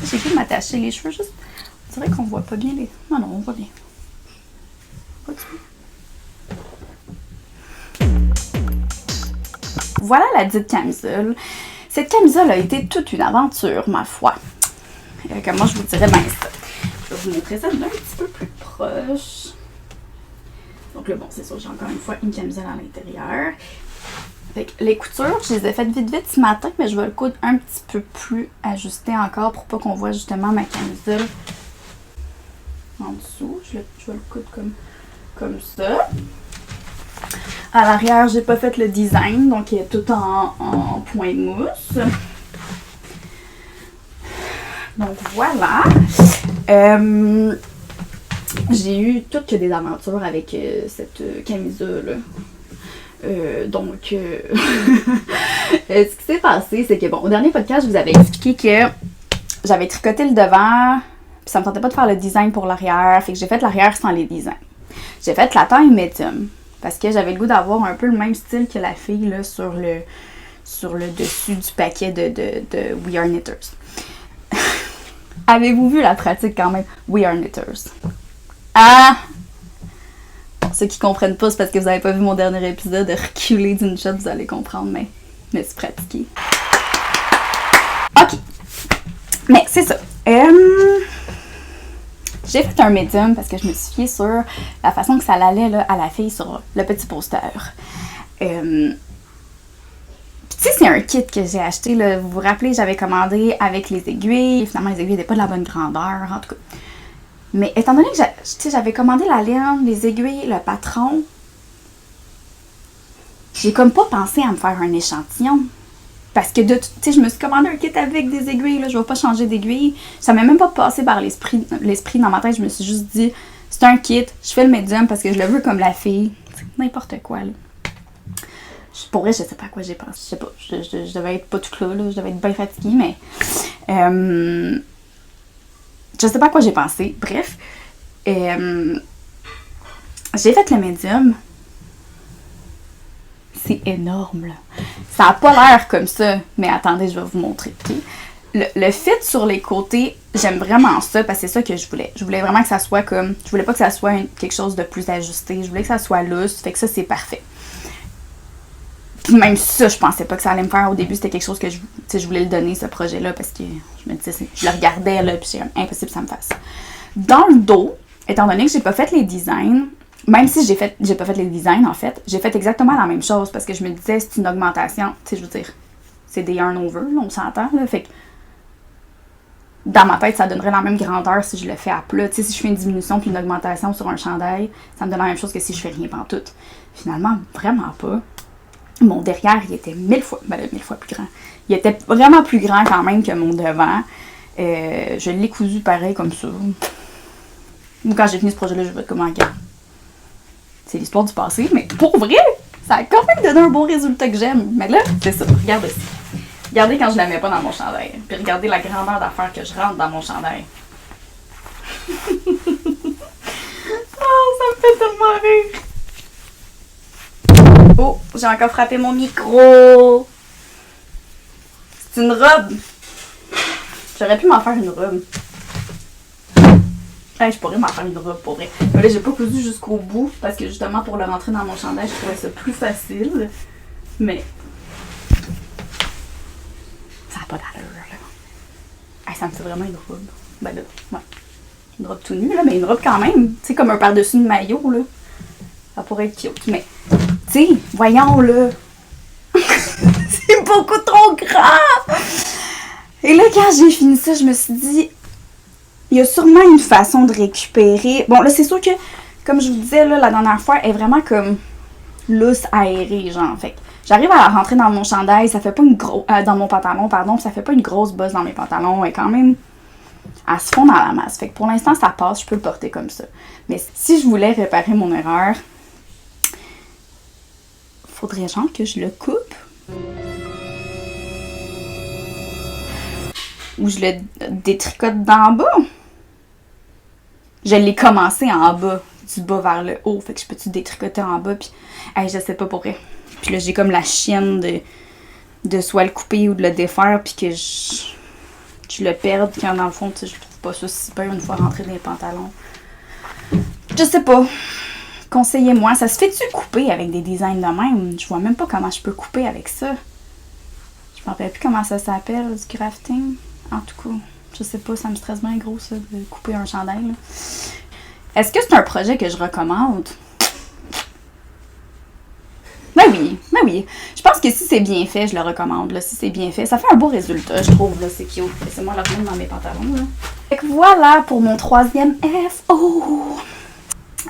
J'ai pu m'attacher les cheveux juste. On dirait qu'on voit pas bien les. Non, on voit bien. Voilà la dite camisole. Cette camisole a été toute une aventure, ma foi. Comment je vous dirais bien ça? Je vais vous montrer ça d'un petit peu plus proche. Donc là, bon, c'est sûr, j'ai encore une fois une camisole à l'intérieur. Fait que les coutures, je les ai faites vite ce matin, mais je vais le coudre un petit peu plus ajusté encore pour pas qu'on voit justement ma camisole en dessous. Je vais le coudre comme ça. À l'arrière, j'ai pas fait le design, donc il est tout en point de mousse. Donc voilà. J'ai eu toutes des aventures avec cette camisole. Donc, ce qui s'est passé, c'est que, bon, au dernier podcast, je vous avais expliqué que j'avais tricoté le devant, puis ça me tentait pas de faire le design pour l'arrière, fait que j'ai fait l'arrière sans les designs. J'ai fait la taille médium, parce que j'avais le goût d'avoir un peu le même style que la fille, là, sur le dessus du paquet de We Are Knitters. Avez-vous vu la pratique quand même? We Are Knitters. Ah! Ceux qui comprennent pas, c'est parce que vous avez pas vu mon dernier épisode de reculer d'une shot, vous allez comprendre, mais c'est pratiqué. Ok. Mais c'est ça. J'ai fait un médium parce que je me suis fiée sur la façon que ça allait là, à la fille sur le petit poster. Tu sais, c'est un kit que j'ai acheté, là. Vous vous rappelez, j'avais commandé avec les aiguilles. Finalement, les aiguilles n'étaient pas de la bonne grandeur, en tout cas. Mais étant donné que j'avais commandé la laine, les aiguilles, le patron, j'ai comme pas pensé à me faire un échantillon. Parce que, tu sais, je me suis commandé un kit avec des aiguilles, là, je vais pas changer d'aiguille. Ça m'est même pas passé par l'esprit dans ma tête, je me suis juste dit, c'est un kit, je fais le médium parce que je le veux comme la fille. C'est n'importe quoi, là. Pour vrai, je sais pas à quoi j'ai pensé. Je sais pas, je devais être pas toute là, je devais être bien fatiguée, mais... je sais pas à quoi j'ai pensé. Bref. J'ai fait le médium. C'est énorme, là. Ça a pas l'air comme ça. Mais attendez, je vais vous montrer. Okay? Le fit sur les côtés, j'aime vraiment ça parce que c'est ça que je voulais. Je voulais vraiment que ça soit comme... Je voulais pas que ça soit quelque chose de plus ajusté. Je voulais que ça soit lousse. Fait que ça, c'est parfait. Puis même ça, je pensais pas que ça allait me faire. Au début, c'était quelque chose que je voulais le donner, ce projet-là, parce que je me disais, je le regardais, là, puis c'est impossible que ça me fasse. Dans le dos, étant donné que j'ai pas fait les designs, même si j'ai pas fait les designs, en fait, j'ai fait exactement la même chose, parce que je me disais, c'est une augmentation, tu sais, je veux dire, c'est des yarn over, là, on s'entend, là, fait que dans ma tête, ça donnerait la même grandeur si je le fais à plat. Tu sais, si je fais une diminution puis une augmentation sur un chandail, ça me donne la même chose que si je fais rien pantoute. Finalement, vraiment pas. Mon derrière, il était 1000 fois plus grand. Il était vraiment plus grand quand même que mon devant. Je l'ai cousu pareil comme ça. Quand j'ai fini ce projet-là, je vais être comme un gars. c'est l'histoire du passé, mais pour vrai, ça a quand même donné un bon résultat que j'aime. Mais là, c'est ça, regarde ici. Regardez quand je la mets pas dans mon chandail. Puis regardez la grandeur d'affaires que je rentre dans mon chandail. Oh, ça me fait tellement rire. Oh, j'ai encore frappé mon micro. C'est une robe. J'aurais pu m'en faire une robe. Hey, je pourrais m'en faire une robe pour vrai. Mais là, j'ai pas cousu jusqu'au bout parce que justement pour le rentrer dans mon chandail, je trouvais ça plus facile. Mais ça n'a pas d'allure, là. Hey, ça me fait vraiment une robe. Ben là, ouais. Une robe tout nue, là, mais une robe quand même. Tu sais, comme un par-dessus de maillot, là. Ça pourrait être cute. Mais, tu sais, voyons, là. C'est beaucoup trop grand! Et là, quand j'ai fini ça, je me suis dit, il y a sûrement une façon de récupérer. Bon, là, c'est sûr que, comme je vous disais, là, la dernière fois, elle est vraiment comme lousse, aérée, genre. Fait que j'arrive à la rentrer dans mon chandail, ça fait pas une grosse... dans mon pantalon, pardon, ça fait pas une grosse bosse dans mes pantalons. Elle est quand même... Elle se fond dans la masse. Fait que pour l'instant, ça passe, je peux le porter comme ça. Mais si je voulais réparer mon erreur, faudrait genre que je le coupe. Ou je le détricote d'en bas. Je l'ai commencé en bas, du bas vers le haut. Fait que je peux-tu détricoter en bas, puis hey, je sais pas pour vrai. Puis là, j'ai comme la chienne de soit le couper ou de le défaire, puis que je le perde, quand dans le fond, tu sais, je trouve pas ça si peur une fois rentré dans les pantalons. Je sais pas. Conseillez-moi, ça se fait-tu couper avec des designs de même? Je vois même pas comment je peux couper avec ça. Je me rappelle plus comment ça s'appelle, du crafting. En tout cas, je sais pas, ça me stresse bien gros, ça, de couper un chandail, là. Est-ce que c'est un projet que je recommande? Ben oui. Je pense que si c'est bien fait, je le recommande, là. Si c'est bien fait, ça fait un beau résultat, je trouve, là. C'est cute. Laissez-moi le remettre dans mes pantalons, là. Fait que voilà pour mon 3e FO.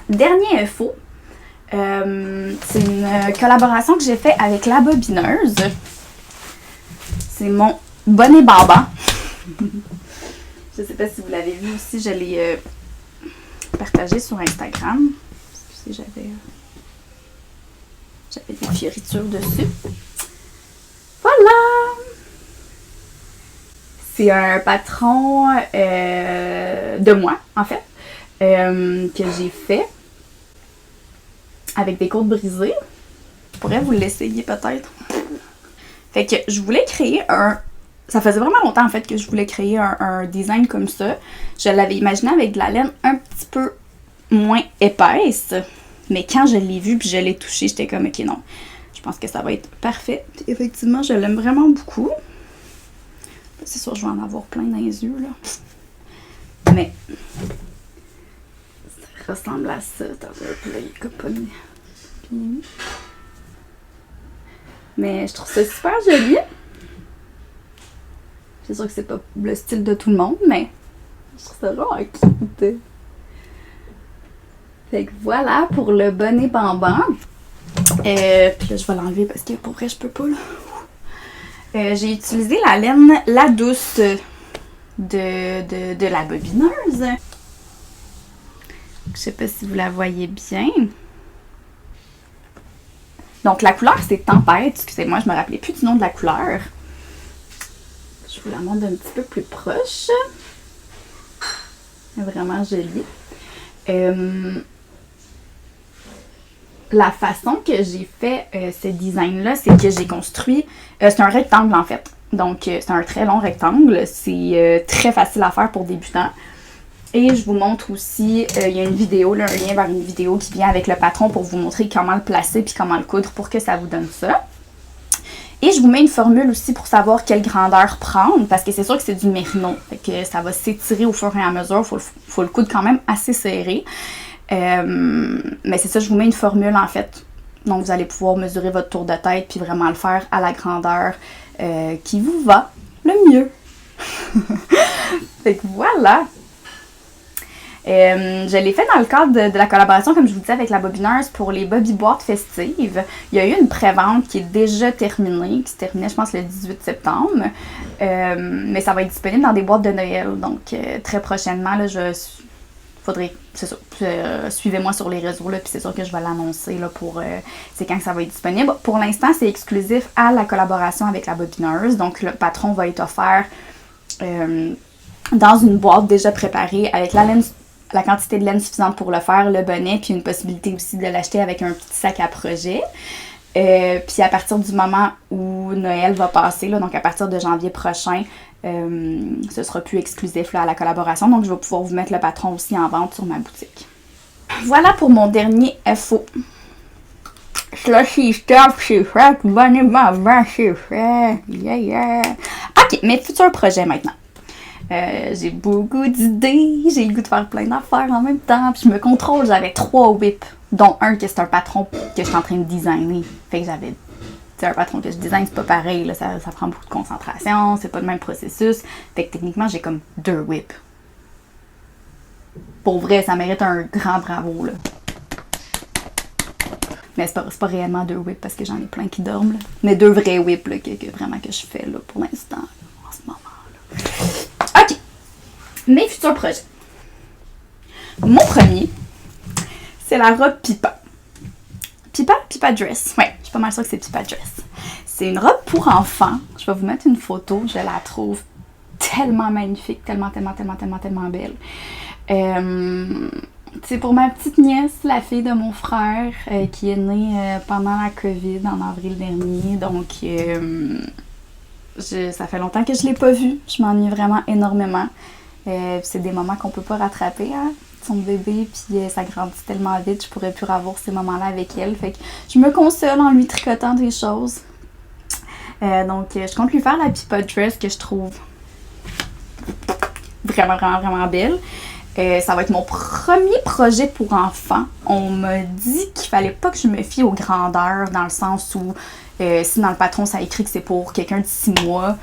Dernier FO. C'est une collaboration que j'ai fait avec La Bobineuse. C'est mon bonnet baba. Je sais pas si vous l'avez vu aussi, je l'ai partagé sur Instagram. Excusez, j'avais des fioritures dessus. Voilà! C'est un patron de moi, en fait, que j'ai fait avec des côtes brisées. Je pourrais vous l'essayer peut-être. Fait que je voulais créer un... Ça faisait vraiment longtemps en fait que je voulais créer un design comme ça. Je l'avais imaginé avec de la laine un petit peu moins épaisse. Mais quand je l'ai vu puis je l'ai touché, j'étais comme ok non. Je pense que ça va être parfait. Puis effectivement, je l'aime vraiment beaucoup. C'est sûr, je vais en avoir plein dans les yeux là. Mais ça ressemble à ça. Attends un peu là, il est coponné. Mais je trouve ça super joli. C'est sûr que c'est pas le style de tout le monde, mais je trouve ça vraiment cute. Fait que voilà pour le bonnet bamban. Puis là, je vais l'enlever parce que pour vrai, je peux pas, là. J'ai utilisé la laine La Douce de La Bobineuse. Je sais pas si vous la voyez bien. Donc, la couleur, c'est Tempête. Excusez-moi, je me rappelais plus du nom de la couleur. Je vous la montre d'un petit peu plus proche. Vraiment jolie. La façon que j'ai fait ce design-là, c'est que j'ai construit... c'est un rectangle, en fait. Donc, c'est un très long rectangle. C'est très facile à faire pour débutants. Et je vous montre aussi, il y a une vidéo, là, un lien vers une vidéo qui vient avec le patron pour vous montrer comment le placer puis comment le coudre pour que ça vous donne ça. Et je vous mets une formule aussi pour savoir quelle grandeur prendre, parce que c'est sûr que c'est du mérino, fait que ça va s'étirer au fur et à mesure, faut le coudre quand même assez serré. Mais c'est ça, je vous mets une formule en fait, donc vous allez pouvoir mesurer votre tour de tête puis vraiment le faire à la grandeur qui vous va le mieux. Fait que voilà! Je l'ai fait dans le cadre de la collaboration, comme je vous disais, avec La Bobineuse pour les Bobby Boîtes festives. Il y a eu une pré-vente qui est déjà terminée, qui se terminait, je pense, le 18 septembre. Mais ça va être disponible dans des boîtes de Noël. Donc, très prochainement, là, faudrait, c'est ça, suivez-moi sur les réseaux, là, puis c'est sûr que je vais l'annoncer, là, pour, c'est quand que ça va être disponible. Pour l'instant, c'est exclusif à la collaboration avec la bobineuse, donc le patron va être offert dans une boîte déjà préparée avec la quantité de laine suffisante pour le faire, le bonnet, puis une possibilité aussi de l'acheter avec un petit sac à projet. Puis à partir du moment où Noël va passer, là, donc à partir de janvier prochain, ce sera plus exclusif là, à la collaboration. Donc je vais pouvoir vous mettre le patron aussi en vente sur ma boutique. Voilà pour mon dernier FO. Ça c'est stop, c'est fait. Bonnement avant, c'est fait. Yeah, yeah. Ok, mes futurs projets maintenant. J'ai beaucoup d'idées, j'ai le goût de faire plein d'affaires en même temps, puis je me contrôle, j'avais 3 whips, dont un que c'est un patron que je suis en train de designer. Fait que j'avais, un patron que je design, c'est pas pareil, là, ça prend beaucoup de concentration, c'est pas le même processus. Fait que techniquement, j'ai comme 2 whips. Pour vrai, ça mérite un grand bravo, là. Mais c'est pas réellement 2 whips parce que j'en ai plein qui dorment, là. Mais 2 vrais whips, là, vraiment que je fais, là, pour l'instant, là, en ce moment, là. OK. Mes futurs projets. Mon premier, c'est la robe Pipa. Pipa Dress. Ouais, je suis pas mal sûre que c'est Pipa Dress. C'est une robe pour enfants. Je vais vous mettre une photo. Je la trouve tellement magnifique, tellement belle. C'est pour ma petite nièce, la fille de mon frère, qui est née pendant la COVID en avril dernier. Donc, ça fait longtemps que je l'ai pas vue. Je m'ennuie vraiment énormément. C'est des moments qu'on peut pas rattraper, hein? Son bébé, puis ça grandit tellement vite, je pourrais plus avoir ces moments-là avec elle. Fait que je me console en lui tricotant des choses. Donc, je compte lui faire la Pipa Dress que je trouve vraiment belle. Ça va être mon premier projet pour enfants. On m'a dit qu'il fallait pas que je me fie aux grandeurs, dans le sens où si dans le patron ça écrit que c'est pour quelqu'un de 6 mois,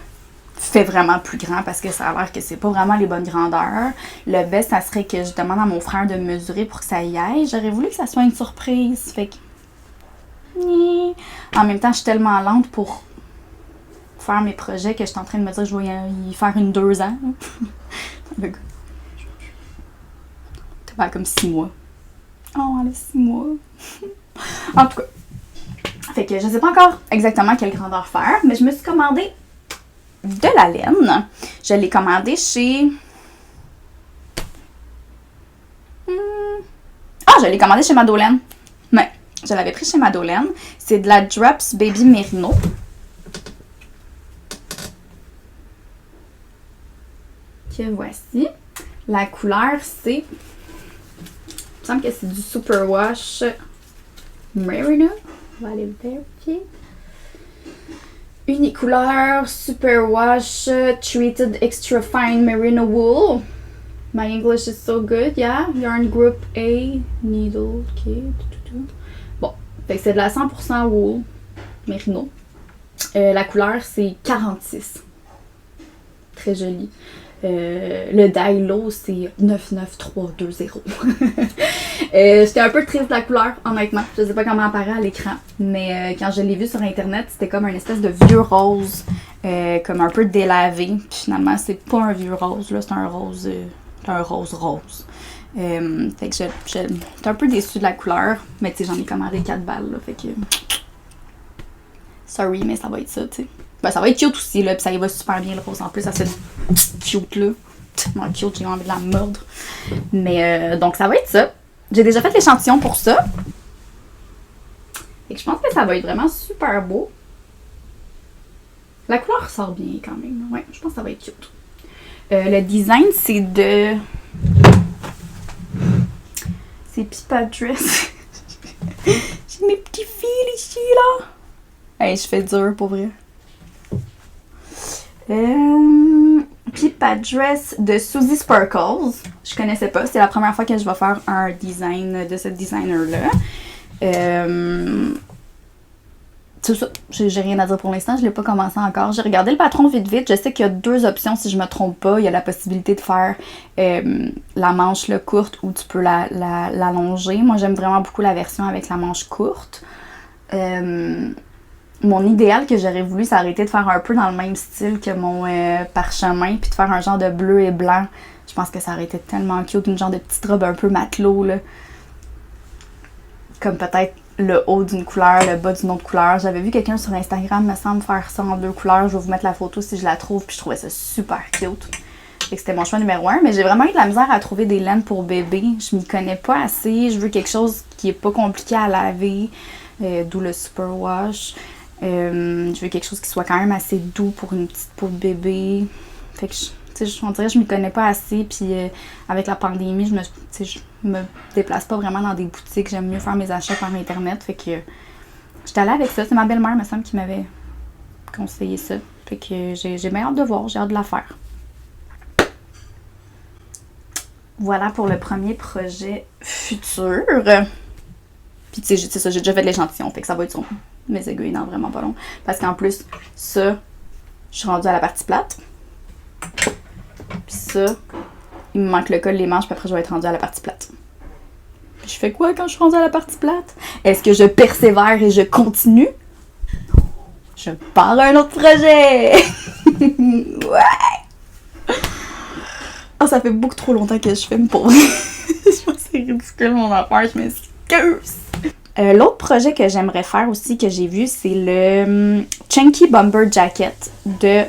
fais vraiment plus grand parce que ça a l'air que c'est pas vraiment les bonnes grandeurs. Le best, ça serait que je demande à mon frère de mesurer pour que ça y aille. J'aurais voulu que ça soit une surprise. Fait que... En même temps, je suis tellement lente pour faire mes projets que je suis en train de me dire que je vais y faire une 2 ans. T'as comme 6 mois. Oh, elle a 6 mois. En tout cas. Fait que je sais pas encore exactement quelle grandeur faire, mais je me suis commandé de la laine. Je l'ai commandé chez... je l'ai commandé chez Madolène. Ouais, je l'avais pris chez Madolène. C'est de la Drops Baby Merino. Que voici. La couleur, c'est... Il me semble que c'est du Superwash Merino. On va aller vérifier. Unicouleur Superwash Treated Extra Fine Merino Wool. My English is so good, yeah. Yarn Group A, Needle, ok. Bon, fait que c'est de la 100% wool Merino. La couleur, c'est 46. Très joli. Le dye low, c'est 99320. J'étais un peu triste de la couleur, honnêtement. Je sais pas comment apparaît à l'écran. Mais quand je l'ai vu sur internet, c'était comme un espèce de vieux rose, comme un peu délavé. Puis finalement, c'est pas un vieux rose, là, c'est un rose rose. Fait que j'étais un peu déçue de la couleur. Mais tu sais, j'en ai commandé 4 balles, là, fait que... Sorry, mais ça va être ça, tu sais. Ben, ça va être cute aussi, là, puis ça y va super bien, le rose. En plus, ça fait cute, là. Tellement cute, j'ai envie de la mordre. Mais, donc, ça va être ça. J'ai déjà fait l'échantillon pour ça. Et je pense que ça va être vraiment super beau. La couleur ressort bien, quand même. Ouais, je pense que ça va être cute. Le design, c'est de... C'est Pipa Dress. J'ai mes petits fils ici, là. Hey, je fais dur, pour vrai. Pipa Dress de Suzy Sparkles. Je connaissais pas. C'est la première fois que je vais faire un design de ce designer-là. C'est ça. J'ai rien à dire pour l'instant. Je l'ai pas commencé encore. J'ai regardé le patron vite. Je sais qu'il y a 2 options si je me trompe pas. Il y a la possibilité de faire la manche là, courte ou tu peux l'allonger. Moi, j'aime vraiment beaucoup la version avec la manche courte. mon idéal que j'aurais voulu, ça aurait été de faire un peu dans le même style que mon parchemin, puis de faire un genre de bleu et blanc. Je pense que ça aurait été tellement cute, une genre de petite robe un peu matelot, là. Comme peut-être le haut d'une couleur, le bas d'une autre couleur. J'avais vu quelqu'un sur Instagram, me semble, faire ça en 2 couleurs. Je vais vous mettre la photo si je la trouve, puis je trouvais ça super cute. Fait que c'était mon choix numéro 1, mais j'ai vraiment eu de la misère à trouver des laines pour bébé. Je m'y connais pas assez. Je veux quelque chose qui est pas compliqué à laver, d'où le superwash. Je veux quelque chose qui soit quand même assez doux pour une petite peau de bébé. Fait que on dirait que je m'y connais pas assez, puis avec la pandémie, je me déplace pas vraiment dans des boutiques. J'aime mieux faire mes achats par internet. Fait que j'étais allée avec ça. C'est ma belle-mère, me semble, qui m'avait conseillé ça. Fait que j'ai bien hâte de voir, j'ai hâte de la faire. Voilà pour le premier projet futur. Puis tu sais, c'est ça, j'ai déjà fait de l'échantillon, fait que ça va être sur mes aiguilles dans vraiment pas long. Parce qu'en plus, ça, je suis rendue à la partie plate. Puis ça, il me manque le col, les manches, puis après je vais être rendue à la partie plate. Puis je fais quoi quand je suis rendue à la partie plate? Est-ce que je persévère et je continue? Je pars à un autre projet! Ouais! Oh, ça fait beaucoup trop longtemps que je filme pour vrai. Je pense que c'est ridicule mon affaire, je m'excuse. L'autre projet que j'aimerais faire aussi, que j'ai vu, c'est le Chunky Bomber Jacket de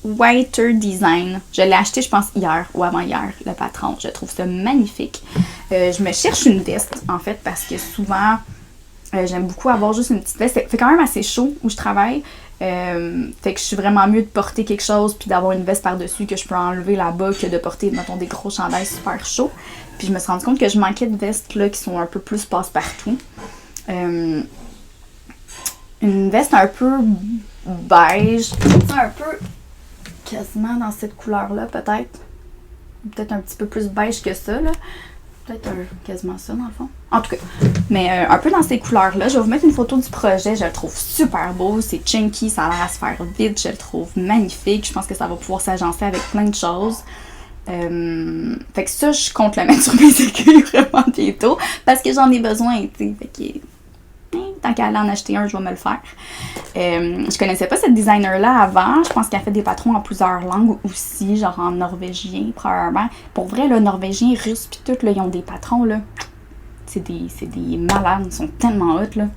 Whiter Design. Je l'ai acheté, je pense, hier ou avant-hier, le patron. Je trouve ça magnifique. Je me cherche une veste, en fait, parce que souvent, j'aime beaucoup avoir juste une petite veste. Il fait quand même assez chaud où je travaille. Fait que je suis vraiment mieux de porter quelque chose puis d'avoir une veste par-dessus que je peux enlever là-bas que de porter, mettons, des gros chandails super chauds. Puis je me suis rendu compte que je manquais de vestes là qui sont un peu plus passe-partout. Une veste un peu beige, un peu quasiment dans cette couleur-là peut-être. Peut-être un petit peu plus beige que ça, là. Peut-être quasiment ça, dans le fond. En tout cas, mais un peu dans ces couleurs-là. Je vais vous mettre une photo du projet. Je le trouve super beau. C'est chunky, ça a l'air à se faire vite. Je le trouve magnifique. Je pense que ça va pouvoir s'agencer avec plein de choses. Fait que ça, je compte le mettre sur mes aiguilles vraiment bientôt. Parce que j'en ai besoin, tu sais. Fait que tant qu'à aller en acheter un, je vais me le faire. Je connaissais pas cette designer-là avant. Je pense qu'elle fait des patrons en plusieurs langues aussi, genre en norvégien, probablement. Pour vrai, le norvégien, russe, pis tout, là, ils ont des patrons, là. C'est des malades, ils sont tellement hot, là.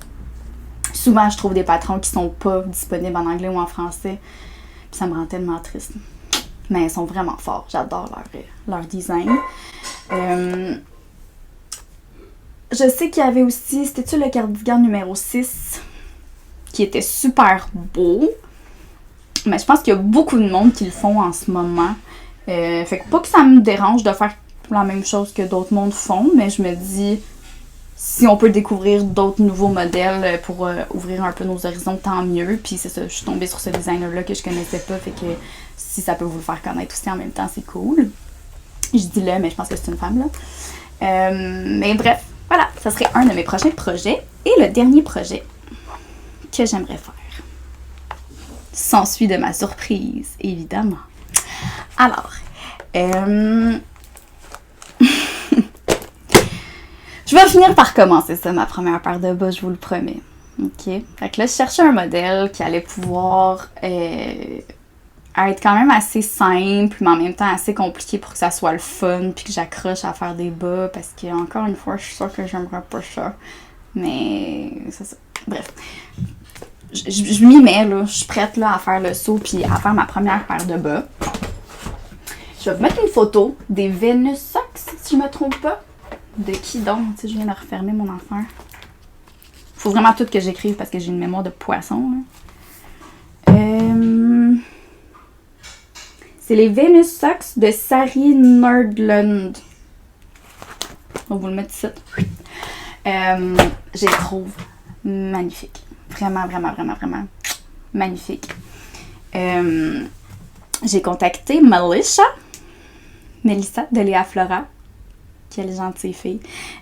Souvent, je trouve des patrons qui sont pas disponibles en anglais ou en français. Puis ça me rend tellement triste. Mais ils sont vraiment forts. J'adore leur design. Je sais qu'il y avait aussi, c'était-tu le cardigan numéro 6 qui était super beau. Mais je pense qu'il y a beaucoup de monde qui le font en ce moment. Fait que pas que ça me dérange de faire la même chose que d'autres mondes font, mais je me dis, si on peut découvrir d'autres nouveaux modèles pour ouvrir un peu nos horizons, tant mieux. Puis c'est ça, je suis tombée sur ce designer-là que je connaissais pas, fait que si ça peut vous le faire connaître aussi en même temps, c'est cool. Je dis là, mais je pense que c'est une femme, là. Mais bref. Voilà, ça serait un de mes prochains projets. Et le dernier projet que j'aimerais faire s'ensuit de ma surprise, évidemment. Alors, je vais finir par commencer ça, ma première paire de bas, je vous le promets. OK? Fait que là, je cherchais un modèle qui allait pouvoir être quand même assez simple, mais en même temps assez compliqué pour que ça soit le fun, puis que j'accroche à faire des bas, parce que, encore une fois, je suis sûre que j'aimerais pas ça. Mais, c'est ça. Bref. Je m'y mets, là. Je suis prête, là, à faire le saut, puis à faire ma première paire de bas. Je vais vous mettre une photo des Venus Socks, si je me trompe pas. De qui donc? Tu sais, je viens de refermer mon affaire. Faut vraiment tout que j'écrive, parce que j'ai une mémoire de poisson, là. C'est les Venus Socks de Sari Nordlund. On va vous le mettre ici. Je les trouve magnifiques. Vraiment, vraiment, vraiment, vraiment magnifiques. J'ai contacté Melissa de Léa Flora. Quelle gentille fille.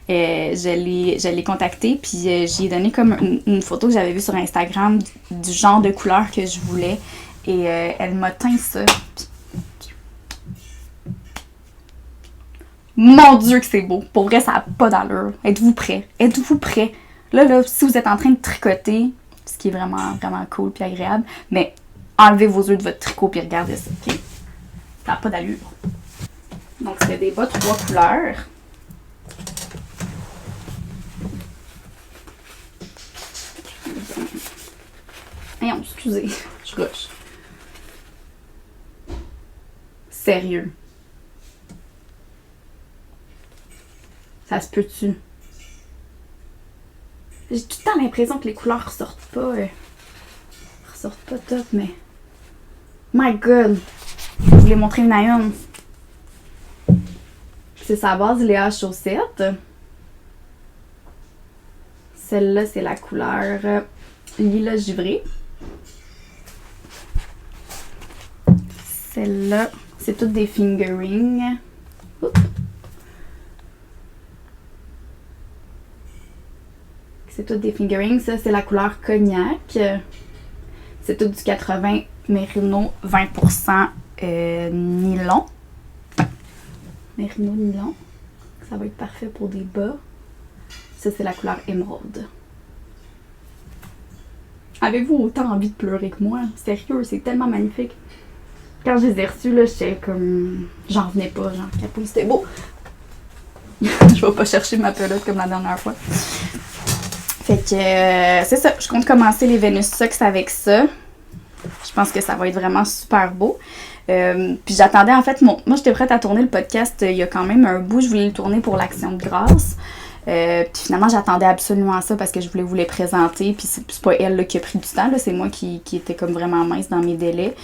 Je l'ai contactée, puis j'ai donné comme une photo que j'avais vue sur Instagram du genre de couleur que je voulais. Et elle m'a teint ça. Mon Dieu que c'est beau. Pour vrai, ça n'a pas d'allure. Êtes-vous prêts? Êtes-vous prêts? Là, si vous êtes en train de tricoter, ce qui est vraiment, vraiment cool puis agréable. Mais enlevez vos œufs de votre tricot puis regardez ça, ok? Ça n'a pas d'allure. Donc, c'est des bas 3 couleurs. Voyons, excusez, je rush. Sérieux. Ça se peut-tu? J'ai tout le temps l'impression que les couleurs ressortent pas. Ressortent pas top, mais... My God! Je vous l'ai montré une à une. C'est sa base Léa Chaussette. Celle-là, c'est la couleur lilas givré. Celle-là, c'est toutes des fingerings. Oups. C'est toutes des fingerings. Ça, c'est la couleur cognac. C'est tout du 80 mérino, 20% nylon. Mérino nylon. Ça va être parfait pour des bas. Ça, c'est la couleur émeraude. Avez-vous autant envie de pleurer que moi? Sérieux, c'est tellement magnifique. Quand je les ai reçus, là, j'étais comme... J'en revenais pas, genre, capot, c'était beau. Je vais pas chercher ma pelote comme la dernière fois. Fait que, c'est ça. Je compte commencer les Venus Socks avec ça. Je pense que ça va être vraiment super beau. Puis j'attendais, en fait, moi, j'étais prête à tourner le podcast il y a quand même un bout. Je voulais le tourner pour l'Action de grâce. Puis finalement, j'attendais absolument ça parce que je voulais vous les présenter. Puis c'est pas elle là, qui a pris du temps, là, c'est moi qui était comme vraiment mince dans mes délais.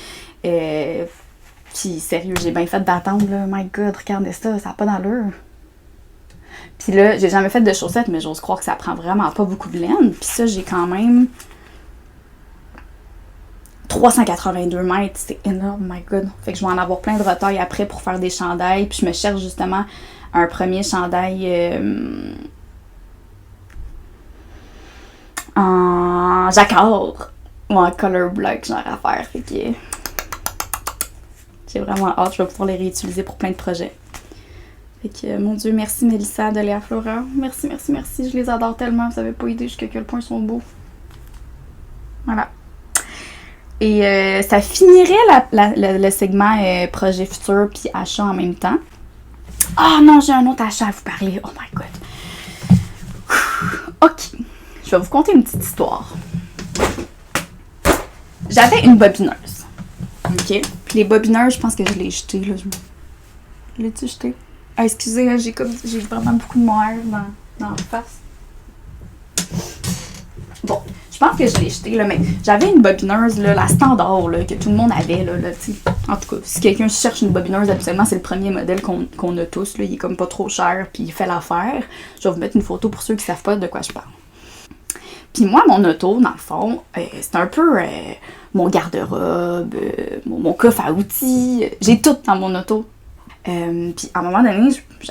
Puis sérieux, j'ai bien fait d'attendre, là. My God, regardez ça, ça n'a pas d'allure. Puis là, j'ai jamais fait de chaussettes, mais j'ose croire que ça prend vraiment pas beaucoup de laine. Puis ça, j'ai quand même 382 mètres, c'est énorme, my God. Fait que je vais en avoir plein de retailles après pour faire des chandails. Puis je me cherche justement un premier chandail en jacquard ou en color block, genre à faire. Fait que j'ai vraiment hâte, je vais pouvoir les réutiliser pour plein de projets. Fait que, mon Dieu, merci Mélissa de Léa Flora. Merci, merci, merci. Je les adore tellement. Vous savez pas idée jusqu'à quel point ils sont beaux. Voilà. Et ça finirait le segment projet futur puis achat en même temps. Ah non, j'ai un autre achat à vous parler. Oh my God. Ok. Je vais vous conter une petite histoire. J'avais une bobineuse. Ok. Puis les bobineuses, je pense que je l'ai jetée. Là. Je l'ai-tu jetée? Ah, excusez, là, j'ai vraiment beaucoup de moire dans la face. Bon, je pense que je l'ai jetée, là, mais j'avais une bobineuse, là, la standard, là, que tout le monde avait, là, tu sais. En tout cas, si quelqu'un cherche une bobineuse, absolument, c'est le premier modèle qu'on a tous, là. Il est comme pas trop cher, puis il fait l'affaire. Je vais vous mettre une photo pour ceux qui savent pas de quoi je parle. Puis moi, mon auto, dans le fond, c'est un peu mon garde-robe, mon coffre à outils. J'ai tout dans mon auto. Puis à un moment donné,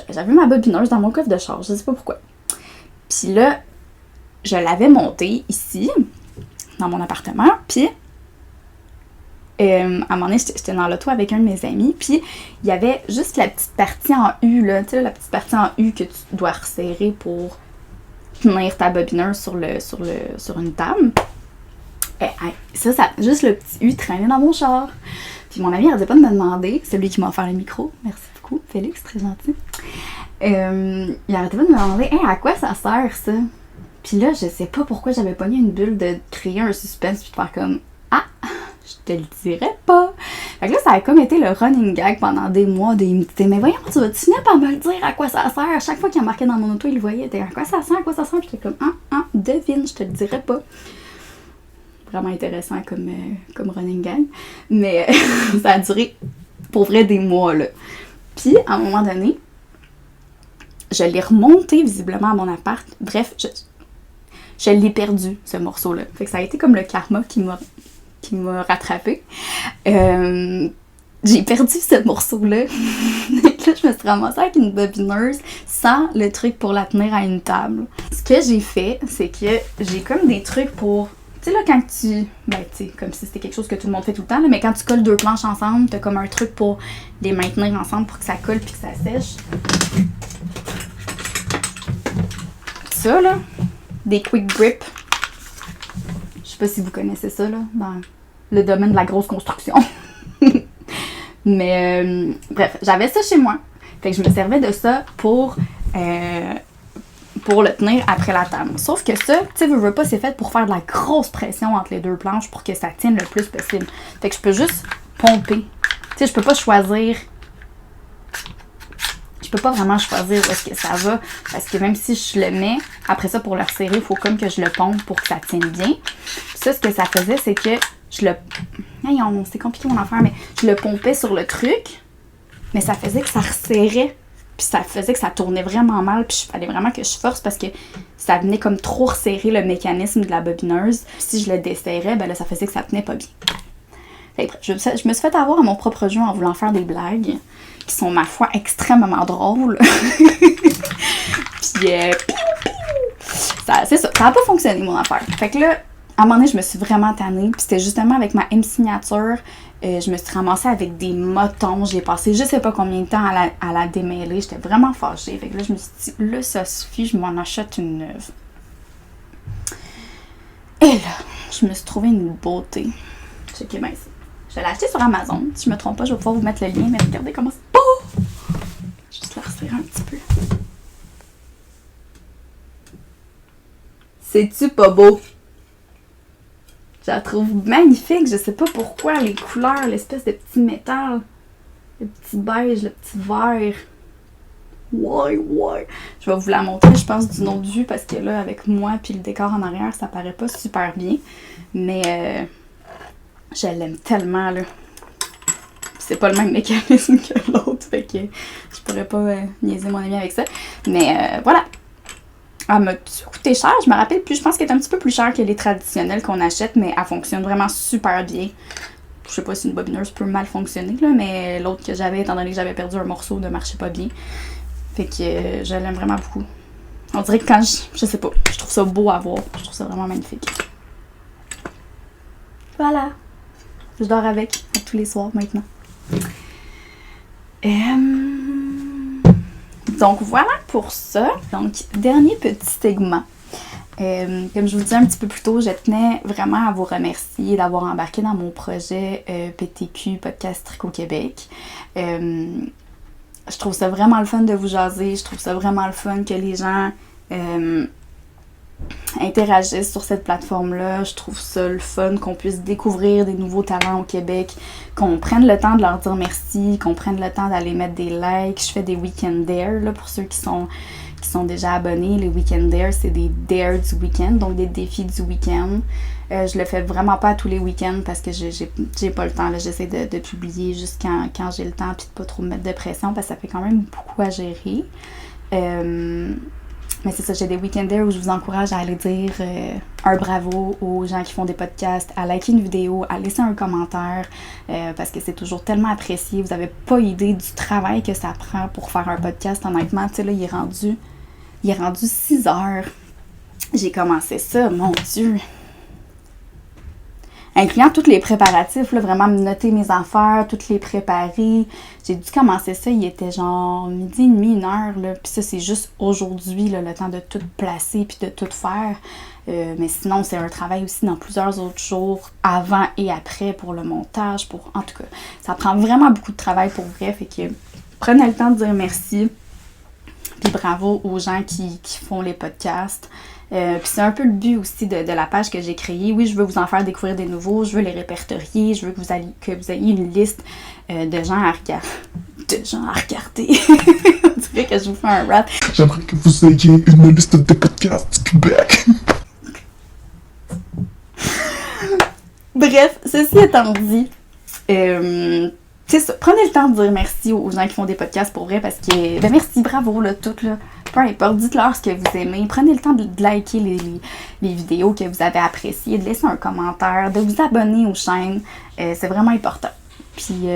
j'avais ma bobineuse dans mon coffre de charge, je sais pas pourquoi. Puis là, je l'avais montée ici, dans mon appartement, puis à un moment donné, j'étais dans l'auto avec un de mes amis, puis il y avait juste la petite partie en U, là, tu sais, la petite partie en U que tu dois resserrer pour tenir ta bobineuse sur une table. Ça, juste le petit U traînait dans mon char. Puis mon ami arrêtait pas de me demander, c'est lui qui m'a offert le micro, merci beaucoup, Félix, très gentil. Il arrêtait pas de me demander, hey, à quoi ça sert ça? Puis là, je sais pas pourquoi j'avais pogné une bulle de créer un suspense puis de faire comme, ah, je te le dirais pas. Fait que là, ça a comme été le running gag pendant des mois, des minutes. Mais voyons, tu vas finir par me le dire à quoi ça sert? À chaque fois qu'il embarquait dans mon auto, il le voyait, à quoi ça sert, à quoi ça sert? Puis j'étais comme, devine, je te le dirais pas. Vraiment intéressant comme running gang. Mais ça a duré pour vrai des mois, là. Puis, à un moment donné, je l'ai remonté visiblement à mon appart. Bref, je l'ai perdu, ce morceau-là. Fait que ça a été comme le karma qui m'a rattrapé. J'ai perdu ce morceau-là. Donc là, je me suis ramassée avec une bobineuse sans le truc pour la tenir à une table. Ce que j'ai fait, c'est que j'ai comme des trucs pour... Tu sais, là, quand tu... Ben, tu sais, comme si c'était quelque chose que tout le monde fait tout le temps, là, mais quand tu colles deux planches ensemble, t'as comme un truc pour les maintenir ensemble pour que ça colle puis que ça sèche. Ça, là, des quick grip. Je sais pas si vous connaissez ça, là, dans le domaine de la grosse construction. Mais bref, j'avais ça chez moi. Fait que je me servais de ça pour le tenir après la table. Sauf que ça, tu sais, veux pas, c'est fait pour faire de la grosse pression entre les deux planches pour que ça tienne le plus possible. Fait que je peux juste pomper. Tu sais, je peux pas choisir. Je peux pas vraiment choisir où est-ce que ça va. Parce que même si je le mets, après ça, pour le resserrer, il faut comme que je le pompe pour que ça tienne bien. Puis ça, ce que ça faisait, c'est que je le... C'est compliqué mon affaire, mais je le pompais sur le truc, mais ça faisait que ça resserrait. Puis ça faisait que ça tournait vraiment mal, puis il fallait vraiment que je force parce que ça venait comme trop resserrer le mécanisme de la bobineuse. Puis si je le desserrais, ben là, ça faisait que ça tenait pas bien. Fait que, je me suis fait avoir à mon propre jeu en voulant faire des blagues qui sont, ma foi, extrêmement drôles. Puis, c'est ça. Ça n'a pas fonctionné, mon affaire. Fait que là, à un moment donné, je me suis vraiment tannée. Puis c'était justement avec ma M-signature. Je me suis ramassée avec des motons. J'ai passé je sais pas combien de temps à la démêler. J'étais vraiment fâchée. Fait que là, je me suis dit, là, ça suffit, je m'en achète une neuve. Et là, je me suis trouvé une beauté. Checkez bien ça. Je l'ai acheté sur Amazon. Si je me trompe pas, je vais pouvoir vous mettre le lien. Mais regardez comment c'est beau! Juste la resserrer un petit peu. C'est-tu pas beau? Je la trouve magnifique. Je sais pas pourquoi. Les couleurs, l'espèce de petit métal. Le petit beige, le petit vert. Ouais. Je vais vous la montrer, je pense, d'une autre vue. Parce que là, avec moi puis le décor en arrière, ça paraît pas super bien. Mais je l'aime tellement, là. C'est pas le même mécanisme que l'autre. Fait que je pourrais pas niaiser mon ami avec ça. Mais voilà. Elle m'a coûté cher, je me rappelle plus. Je pense qu'elle est un petit peu plus chère que les traditionnels qu'on achète, mais elle fonctionne vraiment super bien. Je sais pas si une bobineuse peut mal fonctionner, là, mais l'autre que j'avais, étant donné que j'avais perdu un morceau, ne marchait pas bien. Fait que je l'aime vraiment beaucoup. On dirait que quand je sais pas, je trouve ça beau à voir. Je trouve ça vraiment magnifique. Voilà. Je dors avec tous les soirs maintenant. Donc voilà pour ça. Donc, dernier petit segment. Comme je vous disais un petit peu plus tôt, je tenais vraiment à vous remercier d'avoir embarqué dans mon projet PTQ, Podcast Tricot Québec. Je trouve ça vraiment le fun de vous jaser. Je trouve ça vraiment le fun que les gens interagissent sur cette plateforme-là. Je trouve ça le fun qu'on puisse découvrir des nouveaux talents au Québec, qu'on prenne le temps de leur dire merci, qu'on prenne le temps d'aller mettre des likes. Je fais des week-end dare, là, pour ceux qui sont déjà abonnés. Les week-end dare, c'est des dares du week-end, donc des défis du week-end. Je le fais vraiment pas tous les week-ends parce que j'ai pas le temps. Là. J'essaie de publier juste quand j'ai le temps puis de pas trop me mettre de pression parce que ça fait quand même beaucoup à gérer. Mais c'est ça, j'ai des week-enders où je vous encourage à aller dire un bravo aux gens qui font des podcasts, à liker une vidéo, à laisser un commentaire, parce que c'est toujours tellement apprécié. Vous n'avez pas idée du travail que ça prend pour faire un podcast, honnêtement. Tu sais, là, il est rendu 6 heures. J'ai commencé ça, mon Dieu! Incluant tous les préparatifs, là, vraiment me noter mes affaires, toutes les préparer. J'ai dû commencer ça, il était genre 12h30, 1h, là. Puis ça, c'est juste aujourd'hui, là, le temps de tout placer puis de tout faire. Mais sinon, c'est un travail aussi dans plusieurs autres jours, avant et après, pour le montage. En tout cas, ça prend vraiment beaucoup de travail pour vrai. Fait que prenez le temps de dire merci. Puis bravo aux gens qui font les podcasts. Puis c'est un peu le but aussi de la page que j'ai créée. Oui, je veux vous en faire découvrir des nouveaux, je veux les répertorier, je veux que vous ayez une liste de gens à regarder. On dirait que je vous fais un rap. J'aimerais que vous ayez une liste de podcasts du Québec. Bref, ceci étant dit, c'est ça, prenez le temps de dire merci aux gens qui font des podcasts pour vrai parce que, merci, bravo, là, tout, là. Peu importe, dites-leur ce que vous aimez. Prenez le temps de liker les vidéos que vous avez appréciées, de laisser un commentaire, de vous abonner aux chaînes. C'est vraiment important. Puis,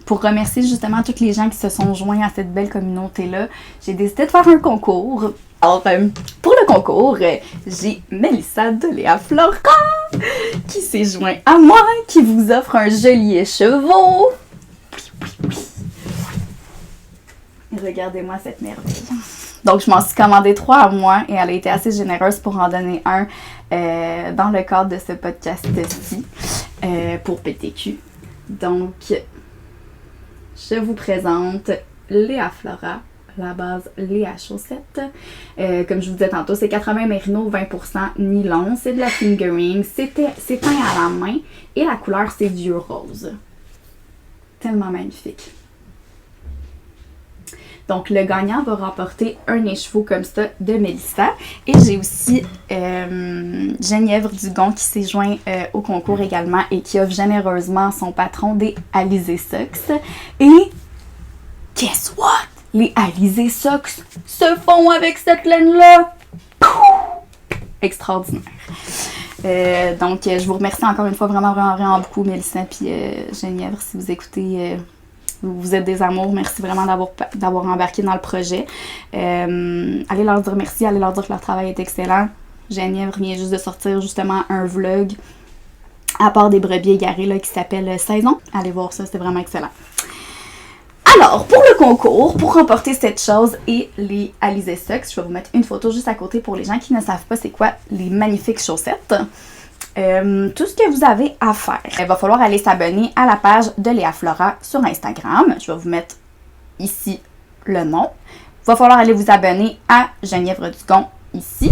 pour remercier justement tous les gens qui se sont joints à cette belle communauté-là, j'ai décidé de faire un concours. Alors, pour le concours, j'ai Mélissa de Léa Florent qui s'est joint à moi, qui vous offre un joli écheveau. Regardez-moi cette merveille. Donc, je m'en suis commandé 3 à moi et elle a été assez généreuse pour en donner un dans le cadre de ce podcast-ci pour PTQ. Donc, je vous présente Léa Flora, la base Léa Chaussette. Comme je vous disais tantôt, c'est 80 mérino, 20% nylon. C'est de la fingering. C'est peint à la main et la couleur, c'est vieux rose. Tellement magnifique. Donc, le gagnant va remporter un écheveau comme ça de Mélissa. Et j'ai aussi Geneviève Dugon qui s'est joint au concours également et qui offre généreusement son patron des Alizé Socks. Et, guess what? Les Alizé Socks se font avec cette laine-là! Extraordinaire. Donc, je vous remercie encore une fois vraiment beaucoup, Mélissa et Geneviève, si vous écoutez... Vous êtes des amours, merci vraiment d'avoir embarqué dans le projet. Allez leur dire merci, allez leur dire que leur travail est excellent. Geneviève vient juste de sortir justement un vlog à part des brebis égarées là, qui s'appelle Saison. Allez voir ça, c'est vraiment excellent. Alors, pour le concours, pour remporter cette chose et les Alizé Socks, je vais vous mettre une photo juste à côté pour les gens qui ne savent pas c'est quoi les magnifiques chaussettes. Tout ce que vous avez à faire, il va falloir aller s'abonner à la page de Léa Flora sur Instagram. Je vais vous mettre ici le nom. Il va falloir aller vous abonner à Geneviève Dugon ici.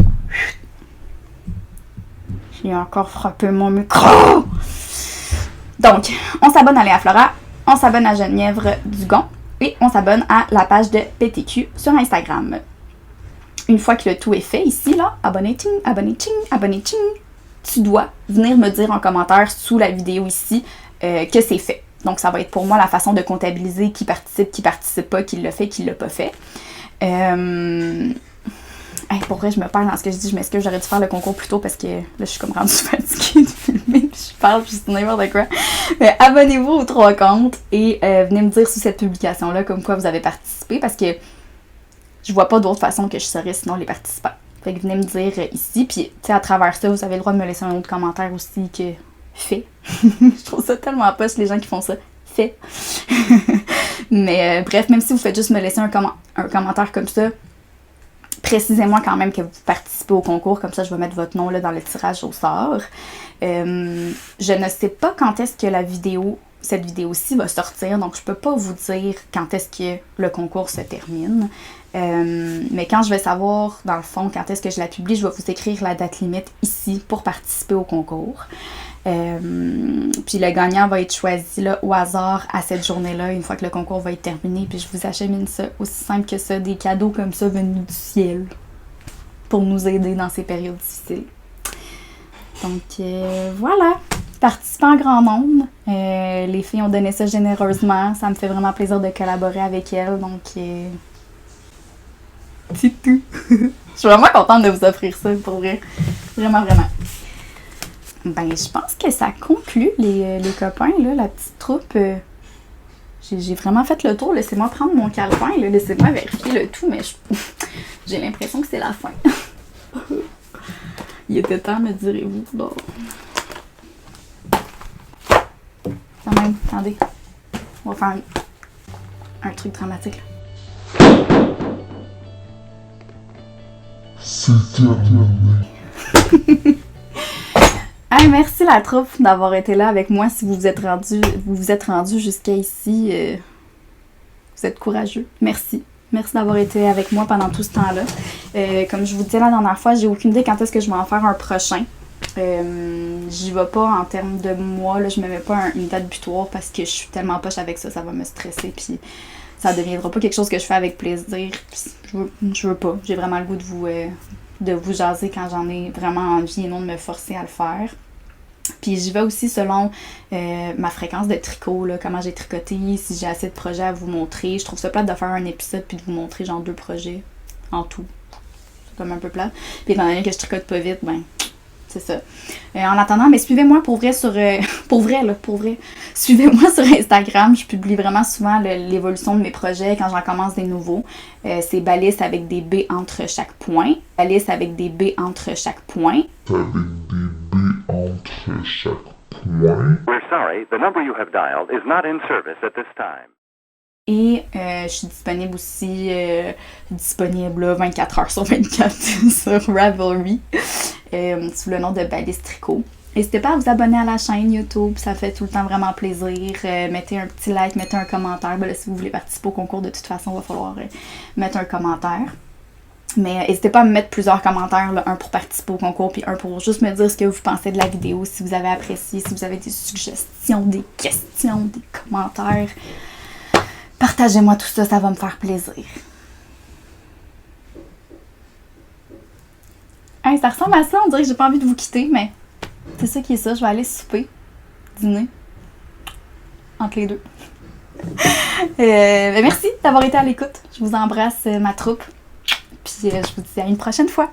J'ai encore frappé mon micro. Donc, on s'abonne à Léa Flora, on s'abonne à Geneviève Dugon et on s'abonne à la page de PTQ sur Instagram. Une fois que le tout est fait ici, là, abonnez, ting, abonnez, ting, abonnez, ting. Tu dois venir me dire en commentaire sous la vidéo ici que c'est fait. Donc, ça va être pour moi la façon de comptabiliser qui participe pas, qui l'a fait, qui l'a pas fait. Pour vrai, je me perds dans ce que je dis. Je m'excuse, j'aurais dû faire le concours plus tôt parce que là, je suis comme rendue fatiguée de filmer. Je parle, puis c'est n'importe quoi. Mais abonnez-vous aux 3 comptes et venez me dire sous cette publication-là comme quoi vous avez participé parce que je vois pas d'autre façon que je saurais sinon les participants. Fait que venez me dire ici, puis tu sais, à travers ça, vous avez le droit de me laisser un autre commentaire aussi que fait. Je trouve ça tellement poche les gens qui font ça. Fait. Mais bref, même si vous faites juste me laisser un commentaire comme ça, précisez-moi quand même que vous participez au concours, comme ça je vais mettre votre nom là, dans le tirage au sort. Je ne sais pas quand est-ce que cette vidéo-ci va sortir, donc je peux pas vous dire quand est-ce que le concours se termine. Mais quand je vais savoir, dans le fond, quand est-ce que je la publie, je vais vous écrire la date limite ici pour participer au concours. Puis le gagnant va être choisi là, au hasard à cette journée-là, une fois que le concours va être terminé. Puis je vous achemine ça aussi simple que ça, des cadeaux comme ça venus du ciel pour nous aider dans ces périodes difficiles. Donc voilà, participez en grand nombre. Les filles ont donné ça généreusement. Ça me fait vraiment plaisir de collaborer avec elles. Donc c'est tout. Je suis vraiment contente de vous offrir ça, pour vrai. Vraiment. Ben, je pense que ça conclut les copains, là, la petite troupe. J'ai vraiment fait le tour. Laissez-moi prendre mon calepin, là. Laissez-moi vérifier le tout, mais j'ai l'impression que c'est la fin. Il était temps, me direz-vous. Bon. Quand même, attendez. On va faire un truc dramatique, là. C'est terminé. Hey, merci la troupe d'avoir été là avec moi. Si vous vous êtes rendu jusqu'à ici, vous êtes courageux. Merci. Merci d'avoir été avec moi pendant tout ce temps-là. Comme je vous disais la dernière fois, j'ai aucune idée quand est-ce que je vais en faire un prochain. J'y vais pas en termes de mois, là, je me mets pas une date butoir parce que je suis tellement poche avec ça, ça va me stresser, puis ça deviendra pas quelque chose que je fais avec plaisir. Je veux pas. J'ai vraiment le goût de vous jaser quand j'en ai vraiment envie et non de me forcer à le faire. Puis j'y vais aussi selon ma fréquence de tricot, là, comment j'ai tricoté, si j'ai assez de projets à vous montrer. Je trouve ça plate de faire un épisode puis de vous montrer genre 2 projets en tout. C'est comme un peu plate. Puis étant donné que je tricote pas vite, ben c'est ça. En attendant, mais suivez-moi pour vrai sur... pour vrai. Suivez-moi sur Instagram. Je publie vraiment souvent l'évolution de mes projets quand j'en commence des nouveaux. C'est balise avec des B entre chaque point. Balise avec des B entre chaque point. Avec des B entre chaque point. We're sorry, the number you have dialed is not in service at this time. Et je suis disponible aussi, disponible là, 24 heures sur 24 sur Ravelry, sous le nom de Balise Tricot. N'hésitez pas à vous abonner à la chaîne YouTube, ça fait tout le temps vraiment plaisir. Mettez un petit like, mettez un commentaire. Ben là, si vous voulez participer au concours, de toute façon, il va falloir mettre un commentaire. Mais n'hésitez pas à me mettre plusieurs commentaires, là, un pour participer au concours, puis un pour juste me dire ce que vous pensez de la vidéo, si vous avez apprécié, si vous avez des suggestions, des questions, des commentaires. Partagez-moi tout ça, ça va me faire plaisir. Hey, ça ressemble à ça, on dirait que j'ai pas envie de vous quitter, mais c'est ça qui est ça. Je vais aller souper, dîner, entre les deux. Merci d'avoir été à l'écoute. Je vous embrasse, ma troupe. Puis je vous dis à une prochaine fois.